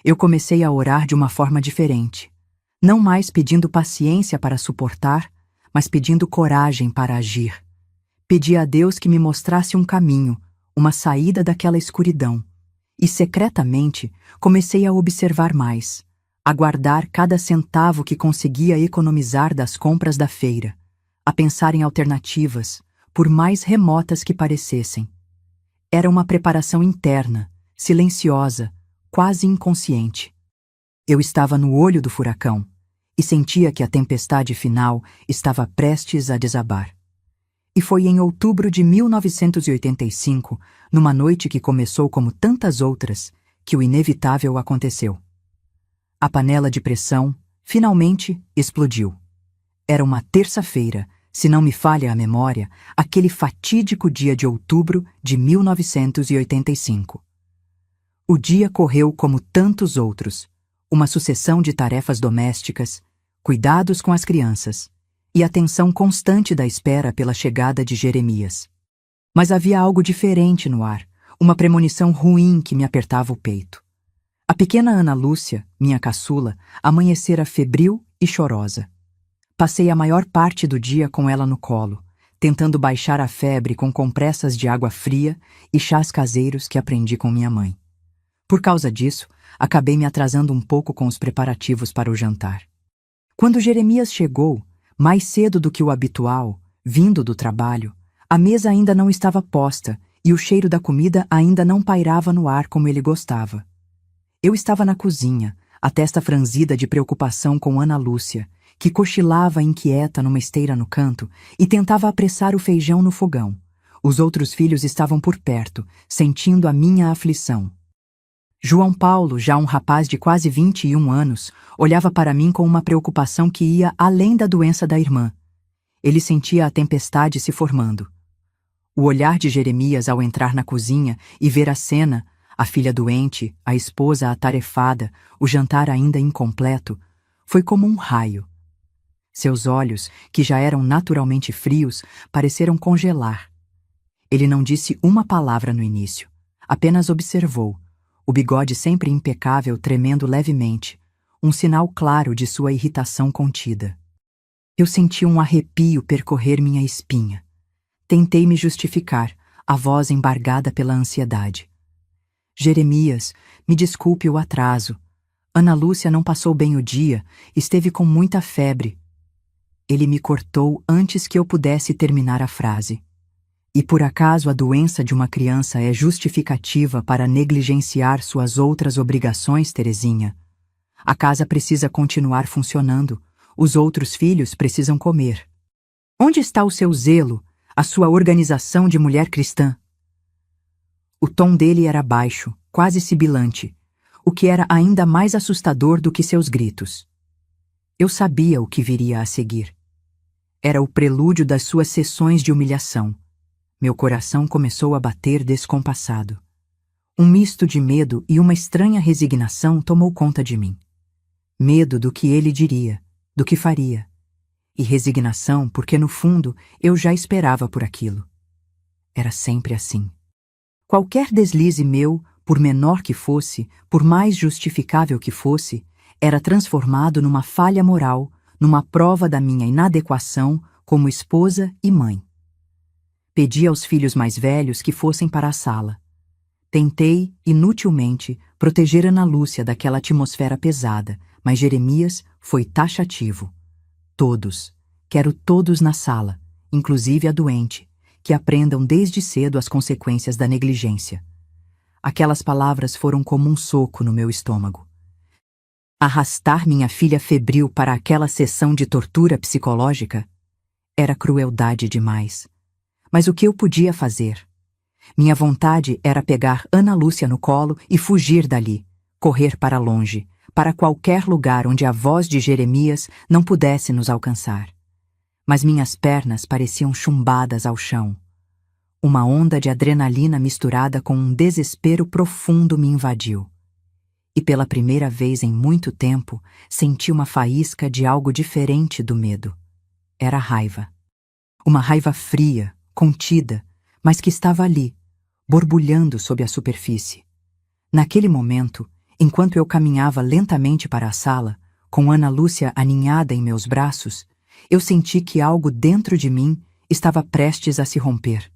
Eu comecei a orar de uma forma diferente, não mais pedindo paciência para suportar, mas pedindo coragem para agir. Pedi a Deus que me mostrasse um caminho, uma saída daquela escuridão. E secretamente comecei a observar mais, a guardar cada centavo que conseguia economizar das compras da feira, a pensar em alternativas, por mais remotas que parecessem. Era uma preparação interna, silenciosa, quase inconsciente. Eu estava no olho do furacão e sentia que a tempestade final estava prestes a desabar. E foi em outubro de 1985, numa noite que começou como tantas outras, que o inevitável aconteceu. A panela de pressão, finalmente, explodiu. Era uma terça-feira, se não me falha a memória, aquele fatídico dia de outubro de 1985. O dia correu como tantos outros, uma sucessão de tarefas domésticas, cuidados com as crianças e a tensão constante da espera pela chegada de Jeremias. Mas havia algo diferente no ar, uma premonição ruim que me apertava o peito. A pequena Ana Lúcia, minha caçula, amanhecera febril e chorosa. Passei a maior parte do dia com ela no colo, tentando baixar a febre com compressas de água fria e chás caseiros que aprendi com minha mãe. Por causa disso, acabei me atrasando um pouco com os preparativos para o jantar. Quando Jeremias chegou, mais cedo do que o habitual, vindo do trabalho, a mesa ainda não estava posta e o cheiro da comida ainda não pairava no ar como ele gostava. Eu estava na cozinha, a testa franzida de preocupação com Ana Lúcia, que cochilava inquieta numa esteira no canto e tentava apressar o feijão no fogão. Os outros filhos estavam por perto, sentindo a minha aflição. João Paulo, já um rapaz de quase 21 anos, olhava para mim com uma preocupação que ia além da doença da irmã. Ele sentia a tempestade se formando. O olhar de Jeremias ao entrar na cozinha e ver a cena, a filha doente, a esposa atarefada, o jantar ainda incompleto, foi como um raio. Seus olhos, que já eram naturalmente frios, pareceram congelar. Ele não disse uma palavra no início, apenas observou, o bigode sempre impecável tremendo levemente, um sinal claro de sua irritação contida. Eu senti um arrepio percorrer minha espinha. Tentei me justificar, a voz embargada pela ansiedade. Jeremias, me desculpe o atraso. Ana Lúcia não passou bem o dia, esteve com muita febre. Ele me cortou antes que eu pudesse terminar a frase. E por acaso a doença de uma criança é justificativa para negligenciar suas outras obrigações, Terezinha? A casa precisa continuar funcionando. Os outros filhos precisam comer. Onde está o seu zelo, a sua organização de mulher cristã? O tom dele era baixo, quase sibilante, o que era ainda mais assustador do que seus gritos. Eu sabia o que viria a seguir. Era o prelúdio das suas sessões de humilhação. Meu coração começou a bater descompassado. Um misto de medo e uma estranha resignação tomou conta de mim. Medo do que ele diria, do que faria. E resignação porque, no fundo, eu já esperava por aquilo. Era sempre assim. Qualquer deslize meu, por menor que fosse, por mais justificável que fosse, era transformado numa falha moral, numa prova da minha inadequação como esposa e mãe. Pedi aos filhos mais velhos que fossem para a sala. Tentei, inutilmente, proteger Ana Lúcia daquela atmosfera pesada, mas Jeremias foi taxativo. Todos, quero todos na sala, inclusive a doente, que aprendam desde cedo as consequências da negligência. Aquelas palavras foram como um soco no meu estômago. Arrastar minha filha febril para aquela sessão de tortura psicológica era crueldade demais. Mas o que eu podia fazer? Minha vontade era pegar Ana Lúcia no colo e fugir dali, correr para longe, para qualquer lugar onde a voz de Jeremias não pudesse nos alcançar. Mas minhas pernas pareciam chumbadas ao chão. Uma onda de adrenalina misturada com um desespero profundo me invadiu. E pela primeira vez em muito tempo, senti uma faísca de algo diferente do medo. Era raiva. Uma raiva fria, contida, mas que estava ali, borbulhando sob a superfície. Naquele momento, enquanto eu caminhava lentamente para a sala, com Ana Lúcia aninhada em meus braços, eu senti que algo dentro de mim estava prestes a se romper.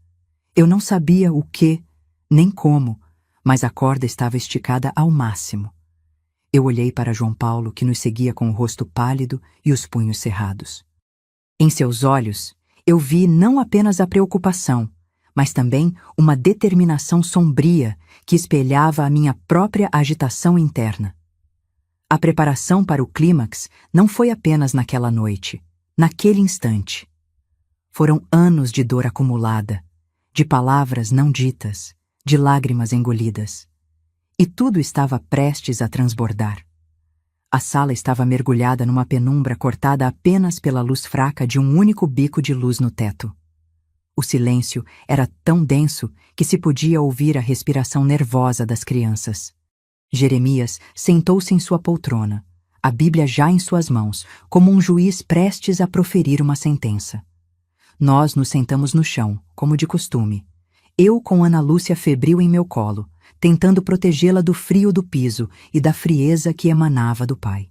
Eu não sabia o que, nem como, mas a corda estava esticada ao máximo. Eu olhei para João Paulo, que nos seguia com o rosto pálido e os punhos cerrados. Em seus olhos, eu vi não apenas a preocupação, mas também uma determinação sombria que espelhava a minha própria agitação interna. A preparação para o clímax não foi apenas naquela noite, naquele instante. Foram anos de dor acumulada, de palavras não ditas, de lágrimas engolidas. E tudo estava prestes a transbordar. A sala estava mergulhada numa penumbra cortada apenas pela luz fraca de um único bico de luz no teto. O silêncio era tão denso que se podia ouvir a respiração nervosa das crianças. Jeremias sentou-se em sua poltrona, a Bíblia já em suas mãos, como um juiz prestes a proferir uma sentença. Nós nos sentamos no chão, como de costume. Eu com Ana Lúcia febril em meu colo, tentando protegê-la do frio do piso e da frieza que emanava do pai.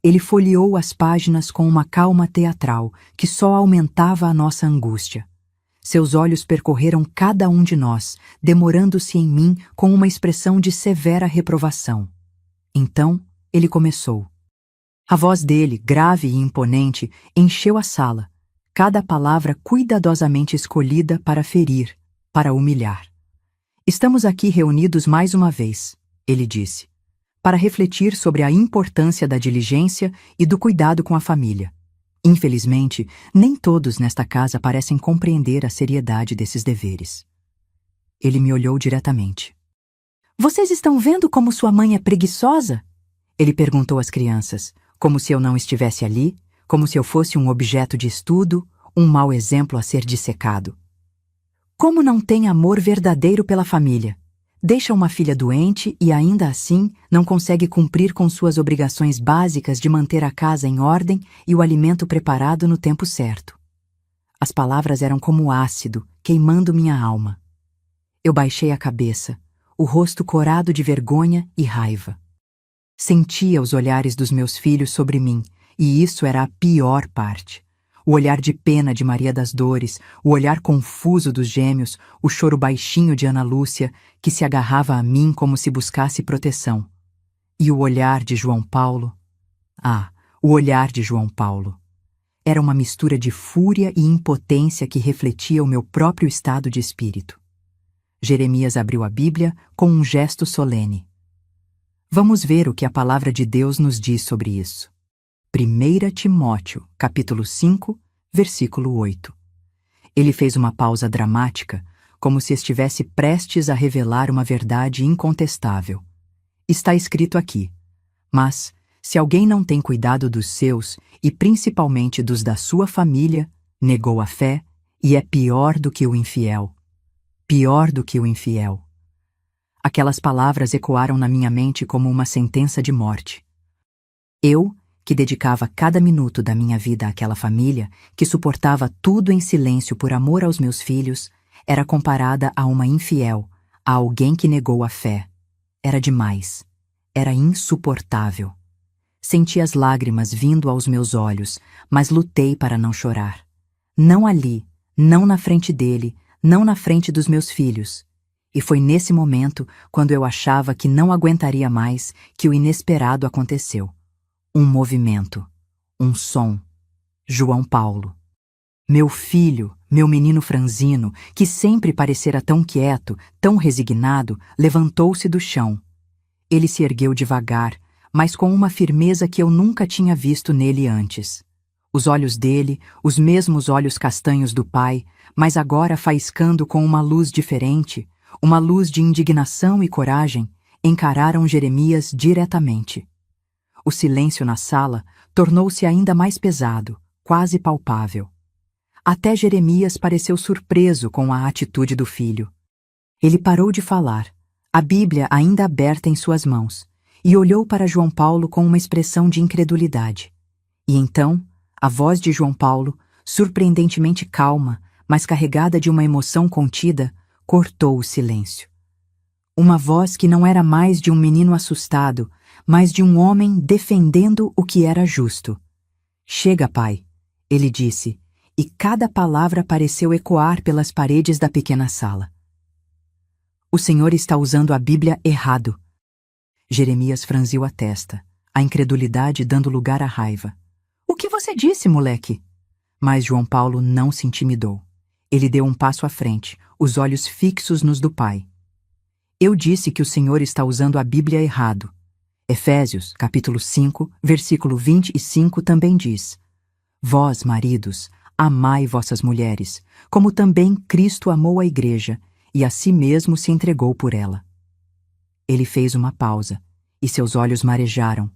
Ele folheou as páginas com uma calma teatral que só aumentava a nossa angústia. Seus olhos percorreram cada um de nós, demorando-se em mim com uma expressão de severa reprovação. Então, ele começou. A voz dele, grave e imponente, encheu a sala, cada palavra cuidadosamente escolhida para ferir, para humilhar. Estamos aqui reunidos mais uma vez, ele disse, para refletir sobre a importância da diligência e do cuidado com a família. Infelizmente, nem todos nesta casa parecem compreender a seriedade desses deveres. Ele me olhou diretamente. Vocês estão vendo como sua mãe é preguiçosa? Ele perguntou às crianças, como se eu não estivesse ali, como se eu fosse um objeto de estudo, um mau exemplo a ser dissecado. Como não tem amor verdadeiro pela família? Deixa uma filha doente e, ainda assim, não consegue cumprir com suas obrigações básicas de manter a casa em ordem e o alimento preparado no tempo certo. As palavras eram como ácido, queimando minha alma. Eu baixei a cabeça, o rosto corado de vergonha e raiva. Sentia os olhares dos meus filhos sobre mim, e isso era a pior parte. O olhar de pena de Maria das Dores, o olhar confuso dos gêmeos, o choro baixinho de Ana Lúcia, que se agarrava a mim como se buscasse proteção. E o olhar de João Paulo? Ah, o olhar de João Paulo. Era uma mistura de fúria e impotência que refletia o meu próprio estado de espírito. Jeremias abriu a Bíblia com um gesto solene. Vamos ver o que a palavra de Deus nos diz sobre isso. 1 Timóteo, capítulo 5, versículo 8. Ele fez uma pausa dramática, como se estivesse prestes a revelar uma verdade incontestável. Está escrito aqui: mas, se alguém não tem cuidado dos seus, e principalmente dos da sua família, negou a fé, e é pior do que o infiel. Pior do que o infiel. Aquelas palavras ecoaram na minha mente como uma sentença de morte. Eu, que dedicava cada minuto da minha vida àquela família, que suportava tudo em silêncio por amor aos meus filhos, era comparada a uma infiel, a alguém que negou a fé. Era demais. Era insuportável. Senti as lágrimas vindo aos meus olhos, mas lutei para não chorar. Não ali, não na frente dele, não na frente dos meus filhos. E foi nesse momento, quando eu achava que não aguentaria mais, que o inesperado aconteceu. Um movimento, um som. João Paulo. Meu filho, meu menino franzino, que sempre parecera tão quieto, tão resignado, levantou-se do chão. Ele se ergueu devagar, mas com uma firmeza que eu nunca tinha visto nele antes. Os olhos dele, os mesmos olhos castanhos do pai, mas agora faiscando com uma luz diferente, uma luz de indignação e coragem, encararam Jeremias diretamente. O silêncio na sala tornou-se ainda mais pesado, quase palpável. Até Jeremias pareceu surpreso com a atitude do filho. Ele parou de falar, a Bíblia ainda aberta em suas mãos, e olhou para João Paulo com uma expressão de incredulidade. E então, a voz de João Paulo, surpreendentemente calma, mas carregada de uma emoção contida, cortou o silêncio. Uma voz que não era mais de um menino assustado, mas de um homem defendendo o que era justo. Chega, pai, ele disse, e cada palavra pareceu ecoar pelas paredes da pequena sala. O senhor está usando a Bíblia errado. Jeremias franziu a testa, a incredulidade dando lugar à raiva. O que você disse, moleque? Mas João Paulo não se intimidou. Ele deu um passo à frente, os olhos fixos nos do pai. Eu disse que o senhor está usando a Bíblia errado. Efésios, capítulo 5, versículo 25 também diz: Vós, maridos, amai vossas mulheres, como também Cristo amou a igreja, e a si mesmo se entregou por ela. Ele fez uma pausa, e seus olhos marejaram,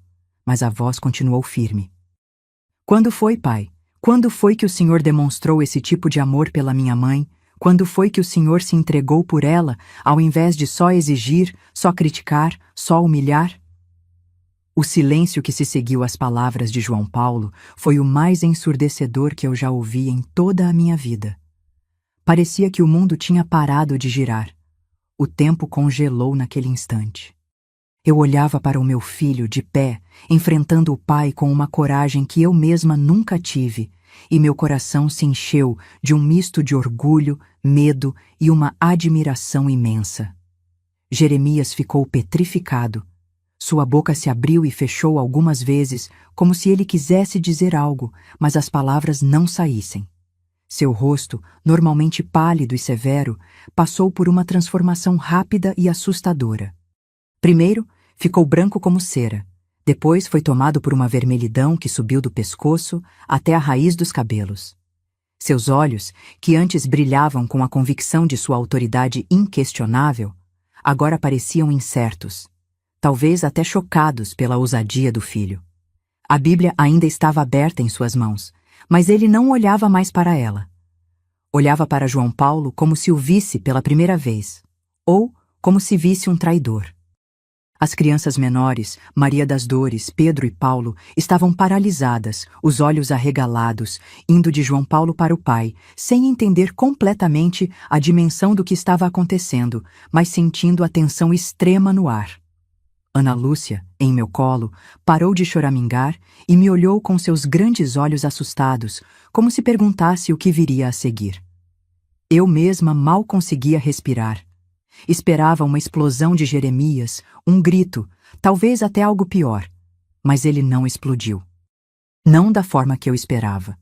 mas a voz continuou firme. Quando foi, pai? Quando foi que o senhor demonstrou esse tipo de amor pela minha mãe? Quando foi que o senhor se entregou por ela, ao invés de só exigir, só criticar, só humilhar? O silêncio que se seguiu às palavras de João Paulo foi o mais ensurdecedor que eu já ouvi em toda a minha vida. Parecia que o mundo tinha parado de girar. O tempo congelou naquele instante. Eu olhava para o meu filho de pé, enfrentando o pai com uma coragem que eu mesma nunca tive, e meu coração se encheu de um misto de orgulho, medo e uma admiração imensa. Jeremias ficou petrificado. Sua boca se abriu e fechou algumas vezes, como se ele quisesse dizer algo, mas as palavras não saíssem. Seu rosto, normalmente pálido e severo, passou por uma transformação rápida e assustadora. Primeiro, ficou branco como cera. Depois foi tomado por uma vermelhidão que subiu do pescoço até a raiz dos cabelos. Seus olhos, que antes brilhavam com a convicção de sua autoridade inquestionável, agora pareciam incertos, talvez até chocados pela ousadia do filho. A Bíblia ainda estava aberta em suas mãos, mas ele não olhava mais para ela. Olhava para João Paulo como se o visse pela primeira vez, ou como se visse um traidor. As crianças menores, Maria das Dores, Pedro e Paulo, estavam paralisadas, os olhos arregalados, indo de João Paulo para o pai, sem entender completamente a dimensão do que estava acontecendo, mas sentindo a tensão extrema no ar. Ana Lúcia, em meu colo, parou de choramingar e me olhou com seus grandes olhos assustados, como se perguntasse o que viria a seguir. Eu mesma mal conseguia respirar. Esperava uma explosão de Jeremias, um grito, talvez até algo pior, mas ele não explodiu. Não da forma que eu esperava.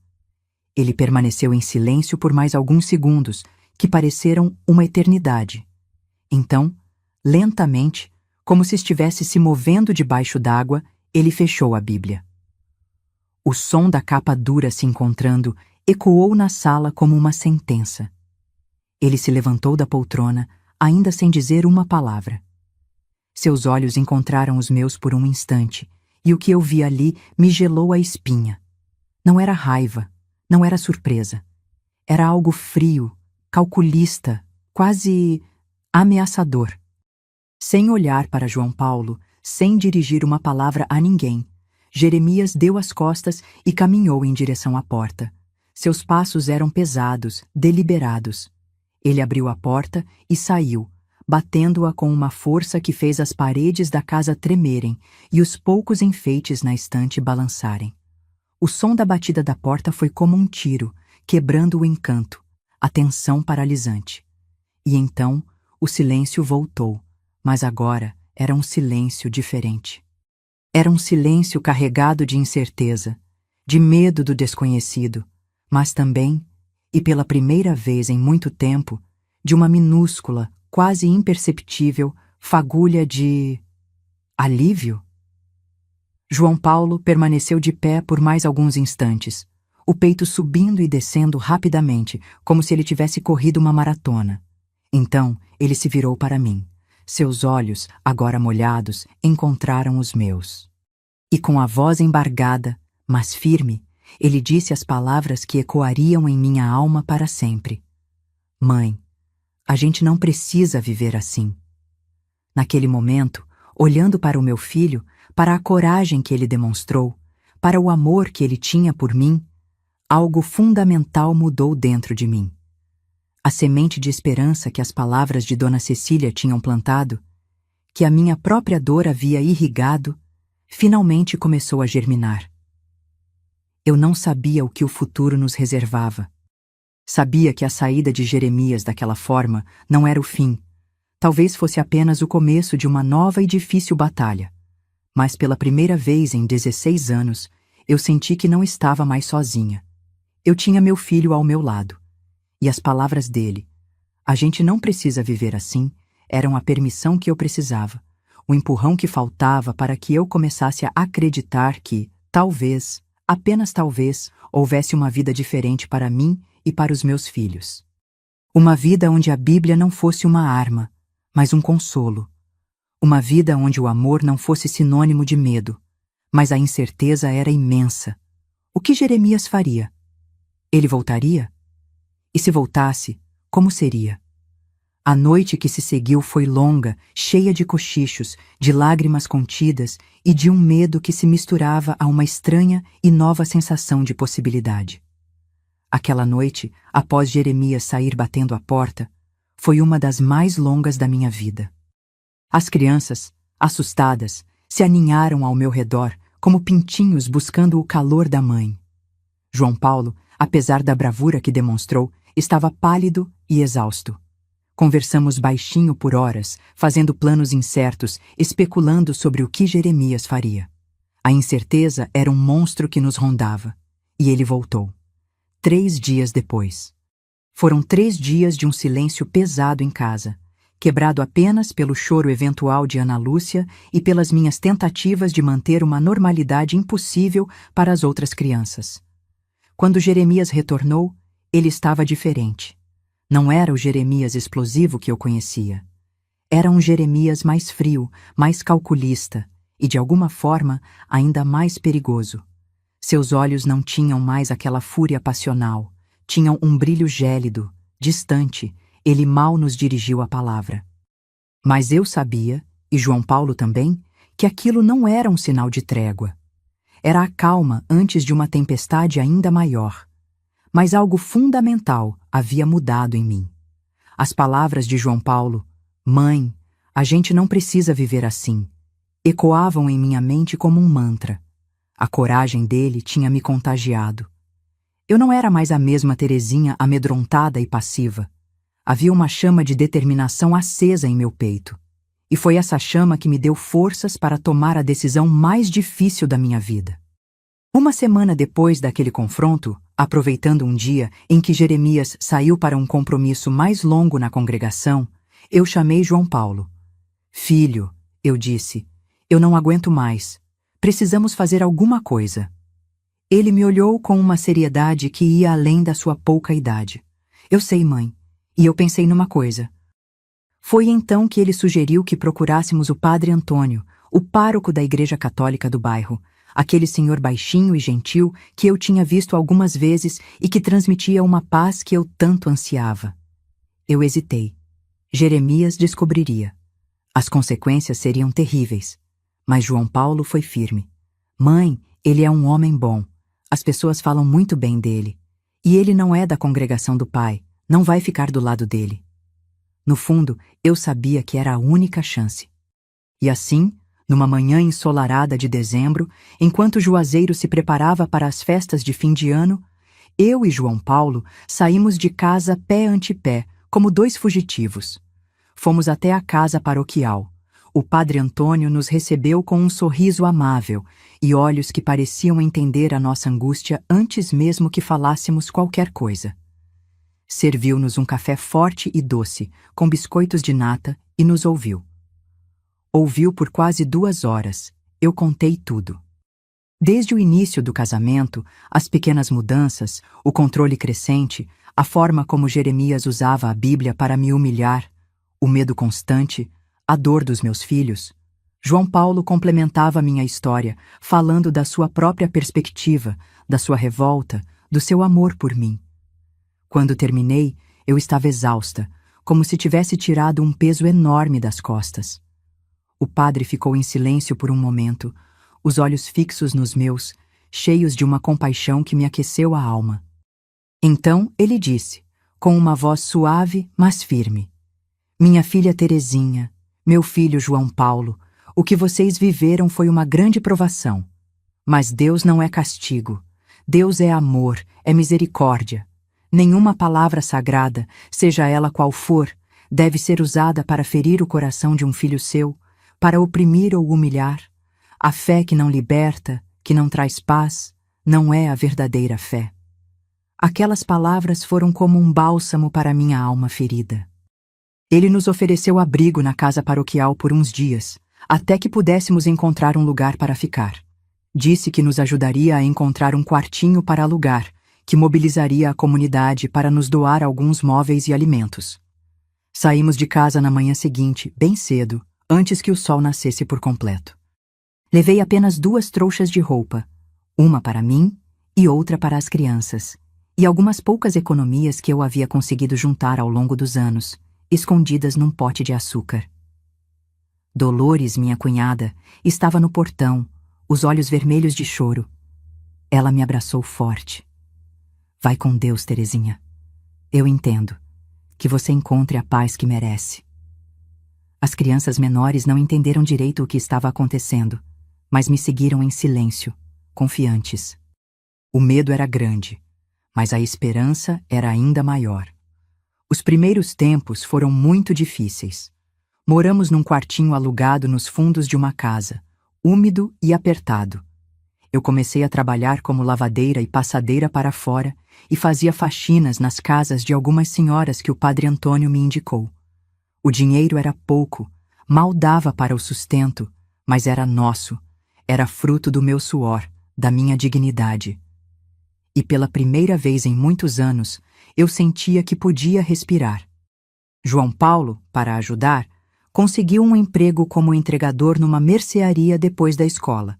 Ele permaneceu em silêncio por mais alguns segundos, que pareceram uma eternidade. Então, lentamente, como se estivesse se movendo debaixo d'água, ele fechou a Bíblia. O som da capa dura se encontrando ecoou na sala como uma sentença. Ele se levantou da poltrona, ainda sem dizer uma palavra. Seus olhos encontraram os meus por um instante, e o que eu vi ali me gelou a espinha. Não era raiva, não era surpresa. Era algo frio, calculista, quase ameaçador. Sem olhar para João Paulo, sem dirigir uma palavra a ninguém, Jeremias deu as costas e caminhou em direção à porta. Seus passos eram pesados, deliberados. Ele abriu a porta e saiu, batendo-a com uma força que fez as paredes da casa tremerem e os poucos enfeites na estante balançarem. O som da batida da porta foi como um tiro, quebrando o encanto, a tensão paralisante. E então o silêncio voltou, mas agora era um silêncio diferente. Era um silêncio carregado de incerteza, de medo do desconhecido, mas também, e pela primeira vez em muito tempo, de uma minúscula, quase imperceptível, fagulha de alívio. João Paulo permaneceu de pé por mais alguns instantes, o peito subindo e descendo rapidamente, como se ele tivesse corrido uma maratona. Então ele se virou para mim. Seus olhos, agora molhados, encontraram os meus. E com a voz embargada, mas firme, ele disse as palavras que ecoariam em minha alma para sempre. Mãe, a gente não precisa viver assim. Naquele momento, olhando para o meu filho, para a coragem que ele demonstrou, para o amor que ele tinha por mim, algo fundamental mudou dentro de mim. A semente de esperança que as palavras de Dona Cecília tinham plantado, que a minha própria dor havia irrigado, finalmente começou a germinar. Eu não sabia o que o futuro nos reservava. Sabia que a saída de Jeremias daquela forma não era o fim. Talvez fosse apenas o começo de uma nova e difícil batalha. Mas pela primeira vez em 16 anos, eu senti que não estava mais sozinha. Eu tinha meu filho ao meu lado. E as palavras dele, "A gente não precisa viver assim", eram a permissão que eu precisava, o empurrão que faltava para que eu começasse a acreditar que, talvez, apenas talvez, houvesse uma vida diferente para mim e para os meus filhos. Uma vida onde a Bíblia não fosse uma arma, mas um consolo. Uma vida onde o amor não fosse sinônimo de medo, mas a incerteza era imensa. O que Jeremias faria? Ele voltaria? E se voltasse, como seria? A noite que se seguiu foi longa, cheia de cochichos, de lágrimas contidas e de um medo que se misturava a uma estranha e nova sensação de possibilidade. Aquela noite, após Jeremias sair batendo a porta, foi uma das mais longas da minha vida. As crianças, assustadas, se aninharam ao meu redor, como pintinhos buscando o calor da mãe. João Paulo, apesar da bravura que demonstrou, estava pálido e exausto. Conversamos baixinho por horas, fazendo planos incertos, especulando sobre o que Jeremias faria. A incerteza era um monstro que nos rondava. E ele voltou. 3 dias depois. Foram 3 dias de um silêncio pesado em casa, quebrado apenas pelo choro eventual de Ana Lúcia e pelas minhas tentativas de manter uma normalidade impossível para as outras crianças. Quando Jeremias retornou, ele estava diferente. Não era o Jeremias explosivo que eu conhecia. Era um Jeremias mais frio, mais calculista e, de alguma forma, ainda mais perigoso. Seus olhos não tinham mais aquela fúria passional, tinham um brilho gélido, distante. Ele mal nos dirigiu a palavra. Mas eu sabia, e João Paulo também, que aquilo não era um sinal de trégua. Era a calma antes de uma tempestade ainda maior. Mas algo fundamental havia mudado em mim. As palavras de João Paulo, "Mãe, a gente não precisa viver assim", ecoavam em minha mente como um mantra. A coragem dele tinha me contagiado. Eu não era mais a mesma Terezinha amedrontada e passiva. Havia uma chama de determinação acesa em meu peito. E foi essa chama que me deu forças para tomar a decisão mais difícil da minha vida. Uma semana depois daquele confronto, aproveitando um dia em que Jeremias saiu para um compromisso mais longo na congregação, eu chamei João Paulo. "Filho", eu disse, "eu não aguento mais. Precisamos fazer alguma coisa." Ele me olhou com uma seriedade que ia além da sua pouca idade. "Eu sei, mãe." E eu pensei numa coisa. Foi então que ele sugeriu que procurássemos o padre Antônio, o pároco da Igreja Católica do bairro, aquele senhor baixinho e gentil que eu tinha visto algumas vezes e que transmitia uma paz que eu tanto ansiava. Eu hesitei. Jeremias descobriria. As consequências seriam terríveis. Mas João Paulo foi firme. "Mãe, ele é um homem bom. As pessoas falam muito bem dele. E ele não é da congregação do pai. Não vai ficar do lado dele." No fundo, eu sabia que era a única chance. E assim, numa manhã ensolarada de dezembro, enquanto Juazeiro se preparava para as festas de fim de ano, eu e João Paulo saímos de casa pé ante pé, como dois fugitivos. Fomos até a casa paroquial. O padre Antônio nos recebeu com um sorriso amável e olhos que pareciam entender a nossa angústia antes mesmo que falássemos qualquer coisa. Serviu-nos um café forte e doce, com biscoitos de nata, e nos ouviu. Ouviu por quase 2 horas. Eu contei tudo. Desde o início do casamento, as pequenas mudanças, o controle crescente, a forma como Jeremias usava a Bíblia para me humilhar, o medo constante, a dor dos meus filhos. João Paulo complementava minha história, falando da sua própria perspectiva, da sua revolta, do seu amor por mim. Quando terminei, eu estava exausta, como se tivesse tirado um peso enorme das costas. O padre ficou em silêncio por um momento, os olhos fixos nos meus, cheios de uma compaixão que me aqueceu a alma. Então ele disse, com uma voz suave, mas firme: "Minha filha Terezinha, meu filho João Paulo, o que vocês viveram foi uma grande provação. Mas Deus não é castigo. Deus é amor, é misericórdia. Nenhuma palavra sagrada, seja ela qual for, deve ser usada para ferir o coração de um filho seu, para oprimir ou humilhar. A fé que não liberta, que não traz paz, não é a verdadeira fé." Aquelas palavras foram como um bálsamo para minha alma ferida. Ele nos ofereceu abrigo na casa paroquial por uns dias, até que pudéssemos encontrar um lugar para ficar. Disse que nos ajudaria a encontrar um quartinho para alugar, que mobilizaria a comunidade para nos doar alguns móveis e alimentos. Saímos de casa na manhã seguinte, bem cedo, antes que o sol nascesse por completo. Levei apenas 2 trouxas de roupa, uma para mim e outra para as crianças, e algumas poucas economias que eu havia conseguido juntar ao longo dos anos, escondidas num pote de açúcar. Dolores, minha cunhada, estava no portão, os olhos vermelhos de choro. Ela me abraçou forte. "Vai com Deus, Terezinha. Eu entendo. Que você encontre a paz que merece." As crianças menores não entenderam direito o que estava acontecendo, mas me seguiram em silêncio, confiantes. O medo era grande, mas a esperança era ainda maior. Os primeiros tempos foram muito difíceis. Moramos num quartinho alugado nos fundos de uma casa, úmido e apertado. Eu comecei a trabalhar como lavadeira e passadeira para fora e fazia faxinas nas casas de algumas senhoras que o padre Antônio me indicou. O dinheiro era pouco, mal dava para o sustento, mas era nosso, era fruto do meu suor, da minha dignidade. E pela primeira vez em muitos anos, eu sentia que podia respirar. João Paulo, para ajudar, conseguiu um emprego como entregador numa mercearia depois da escola.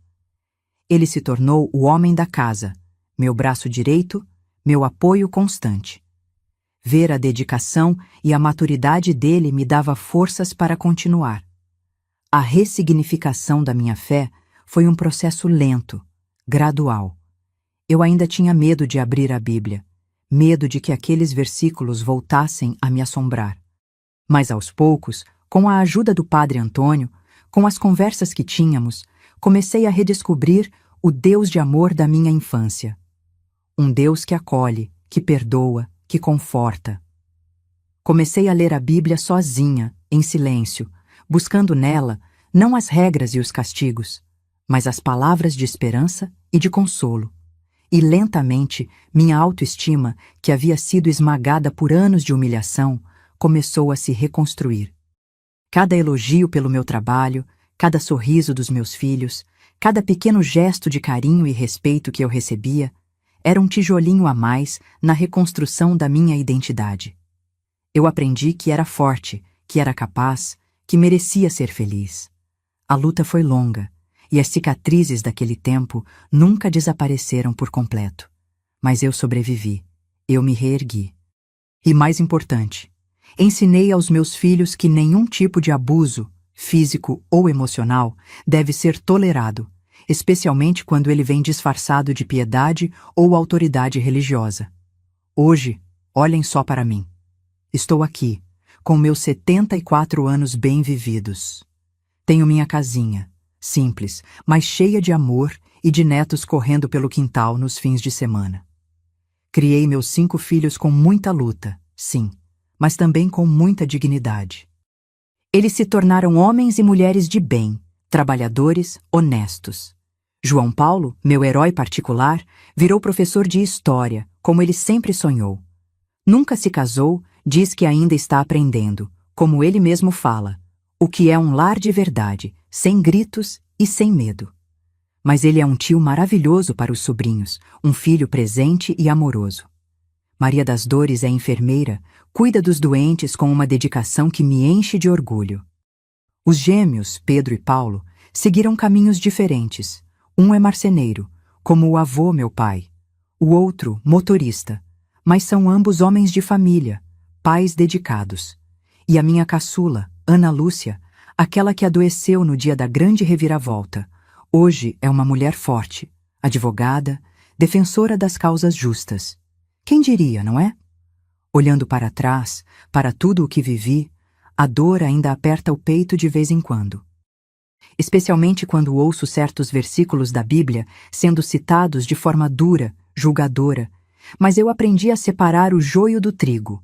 Ele se tornou o homem da casa, meu braço direito, meu apoio constante. Ver a dedicação e a maturidade dele me dava forças para continuar. A ressignificação da minha fé foi um processo lento, gradual. Eu ainda tinha medo de abrir a Bíblia, medo de que aqueles versículos voltassem a me assombrar. Mas aos poucos, com a ajuda do Padre Antônio, com as conversas que tínhamos, comecei a redescobrir o Deus de amor da minha infância. Um Deus que acolhe, que perdoa, que conforta. Comecei a ler a Bíblia sozinha, em silêncio, buscando nela não as regras e os castigos, mas as palavras de esperança e de consolo. E lentamente, minha autoestima, que havia sido esmagada por anos de humilhação, começou a se reconstruir. Cada elogio pelo meu trabalho, cada sorriso dos meus filhos, cada pequeno gesto de carinho e respeito que eu recebia, era um tijolinho a mais na reconstrução da minha identidade. Eu aprendi que era forte, que era capaz, que merecia ser feliz. A luta foi longa, e as cicatrizes daquele tempo nunca desapareceram por completo. Mas eu sobrevivi, eu me reergui. E mais importante, ensinei aos meus filhos que nenhum tipo de abuso, físico ou emocional, deve ser tolerado, especialmente quando ele vem disfarçado de piedade ou autoridade religiosa. Hoje, olhem só para mim. Estou aqui, com meus 74 anos bem vividos. Tenho minha casinha, simples, mas cheia de amor e de netos correndo pelo quintal nos fins de semana. Criei meus 5 filhos com muita luta, sim, mas também com muita dignidade. Eles se tornaram homens e mulheres de bem, trabalhadores, honestos. João Paulo, meu herói particular, virou professor de história, como ele sempre sonhou. Nunca se casou, diz que ainda está aprendendo, como ele mesmo fala, o que é um lar de verdade, sem gritos e sem medo. Mas ele é um tio maravilhoso para os sobrinhos, um filho presente e amoroso. Maria das Dores é enfermeira, cuida dos doentes com uma dedicação que me enche de orgulho. Os gêmeos, Pedro e Paulo, seguiram caminhos diferentes. Um é marceneiro, como o avô, meu pai. O outro, motorista. Mas são ambos homens de família, pais dedicados. E a minha caçula, Ana Lúcia, aquela que adoeceu no dia da grande reviravolta, hoje é uma mulher forte, advogada, defensora das causas justas. Quem diria, não é? Olhando para trás, para tudo o que vivi, a dor ainda aperta o peito de vez em quando. Especialmente quando ouço certos versículos da Bíblia sendo citados de forma dura, julgadora, mas eu aprendi a separar o joio do trigo.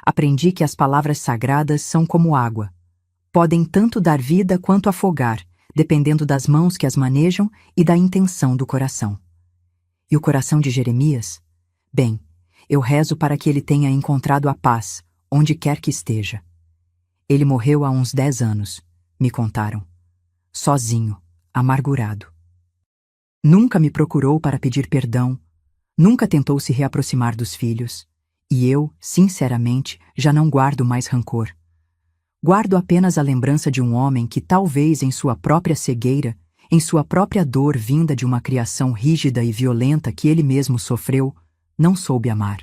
Aprendi que as palavras sagradas são como água. Podem tanto dar vida quanto afogar, dependendo das mãos que as manejam e da intenção do coração. E o coração de Jeremias? Bem, eu rezo para que ele tenha encontrado a paz, onde quer que esteja. Ele morreu há uns 10 anos, me contaram. Sozinho, amargurado. Nunca me procurou para pedir perdão, nunca tentou se reaproximar dos filhos, e eu, sinceramente, já não guardo mais rancor. Guardo apenas a lembrança de um homem que talvez em sua própria cegueira, em sua própria dor vinda de uma criação rígida e violenta que ele mesmo sofreu, não soube amar.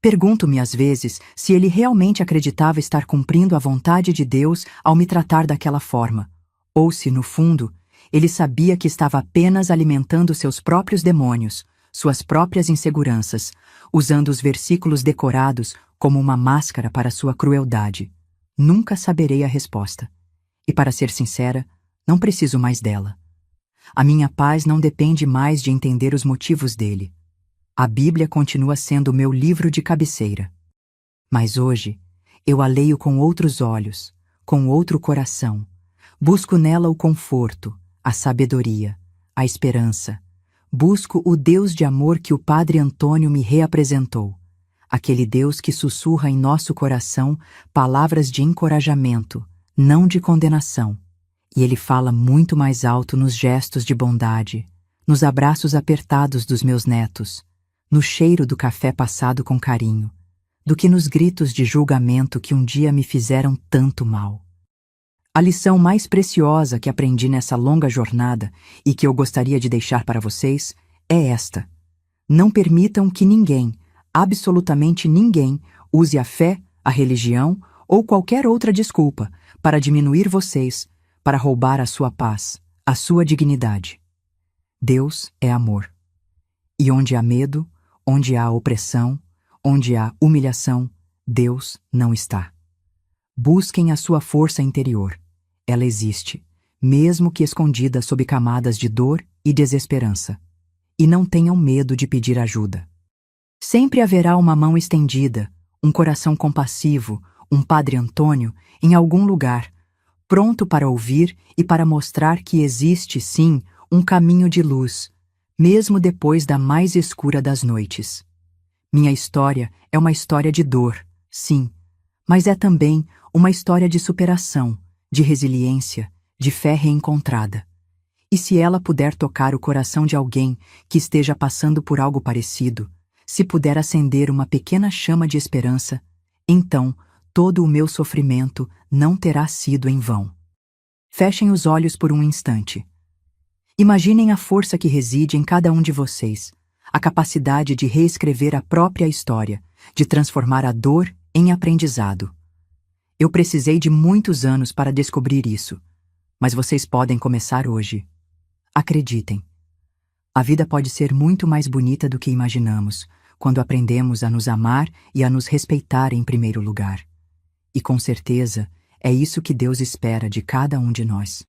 Pergunto-me às vezes se ele realmente acreditava estar cumprindo a vontade de Deus ao me tratar daquela forma, ou se, no fundo, ele sabia que estava apenas alimentando seus próprios demônios, suas próprias inseguranças, usando os versículos decorados como uma máscara para sua crueldade. Nunca saberei a resposta. E, para ser sincera, não preciso mais dela. A minha paz não depende mais de entender os motivos dele. A Bíblia continua sendo meu livro de cabeceira. Mas hoje, eu a leio com outros olhos, com outro coração. Busco nela o conforto, a sabedoria, a esperança. Busco o Deus de amor que o Padre Antônio me reapresentou. Aquele Deus que sussurra em nosso coração palavras de encorajamento, não de condenação. E ele fala muito mais alto nos gestos de bondade, nos abraços apertados dos meus netos, no cheiro do café passado com carinho, do que nos gritos de julgamento que um dia me fizeram tanto mal. A lição mais preciosa que aprendi nessa longa jornada e que eu gostaria de deixar para vocês é esta: não permitam que ninguém, absolutamente ninguém, use a fé, a religião ou qualquer outra desculpa para diminuir vocês, para roubar a sua paz, a sua dignidade. Deus é amor. E onde há medo, onde há opressão, onde há humilhação, Deus não está. Busquem a sua força interior. Ela existe, mesmo que escondida sob camadas de dor e desesperança. E não tenham medo de pedir ajuda. Sempre haverá uma mão estendida, um coração compassivo, um Padre Antônio em algum lugar, pronto para ouvir e para mostrar que existe, sim, um caminho de luz, mesmo depois da mais escura das noites. Minha história é uma história de dor, sim, mas é também uma história de superação, de resiliência, de fé reencontrada. E se ela puder tocar o coração de alguém que esteja passando por algo parecido, se puder acender uma pequena chama de esperança, então todo o meu sofrimento não terá sido em vão. Fechem os olhos por um instante. Imaginem a força que reside em cada um de vocês, a capacidade de reescrever a própria história, de transformar a dor em aprendizado. Eu precisei de muitos anos para descobrir isso, mas vocês podem começar hoje. Acreditem. A vida pode ser muito mais bonita do que imaginamos, quando aprendemos a nos amar e a nos respeitar em primeiro lugar. E com certeza, é isso que Deus espera de cada um de nós.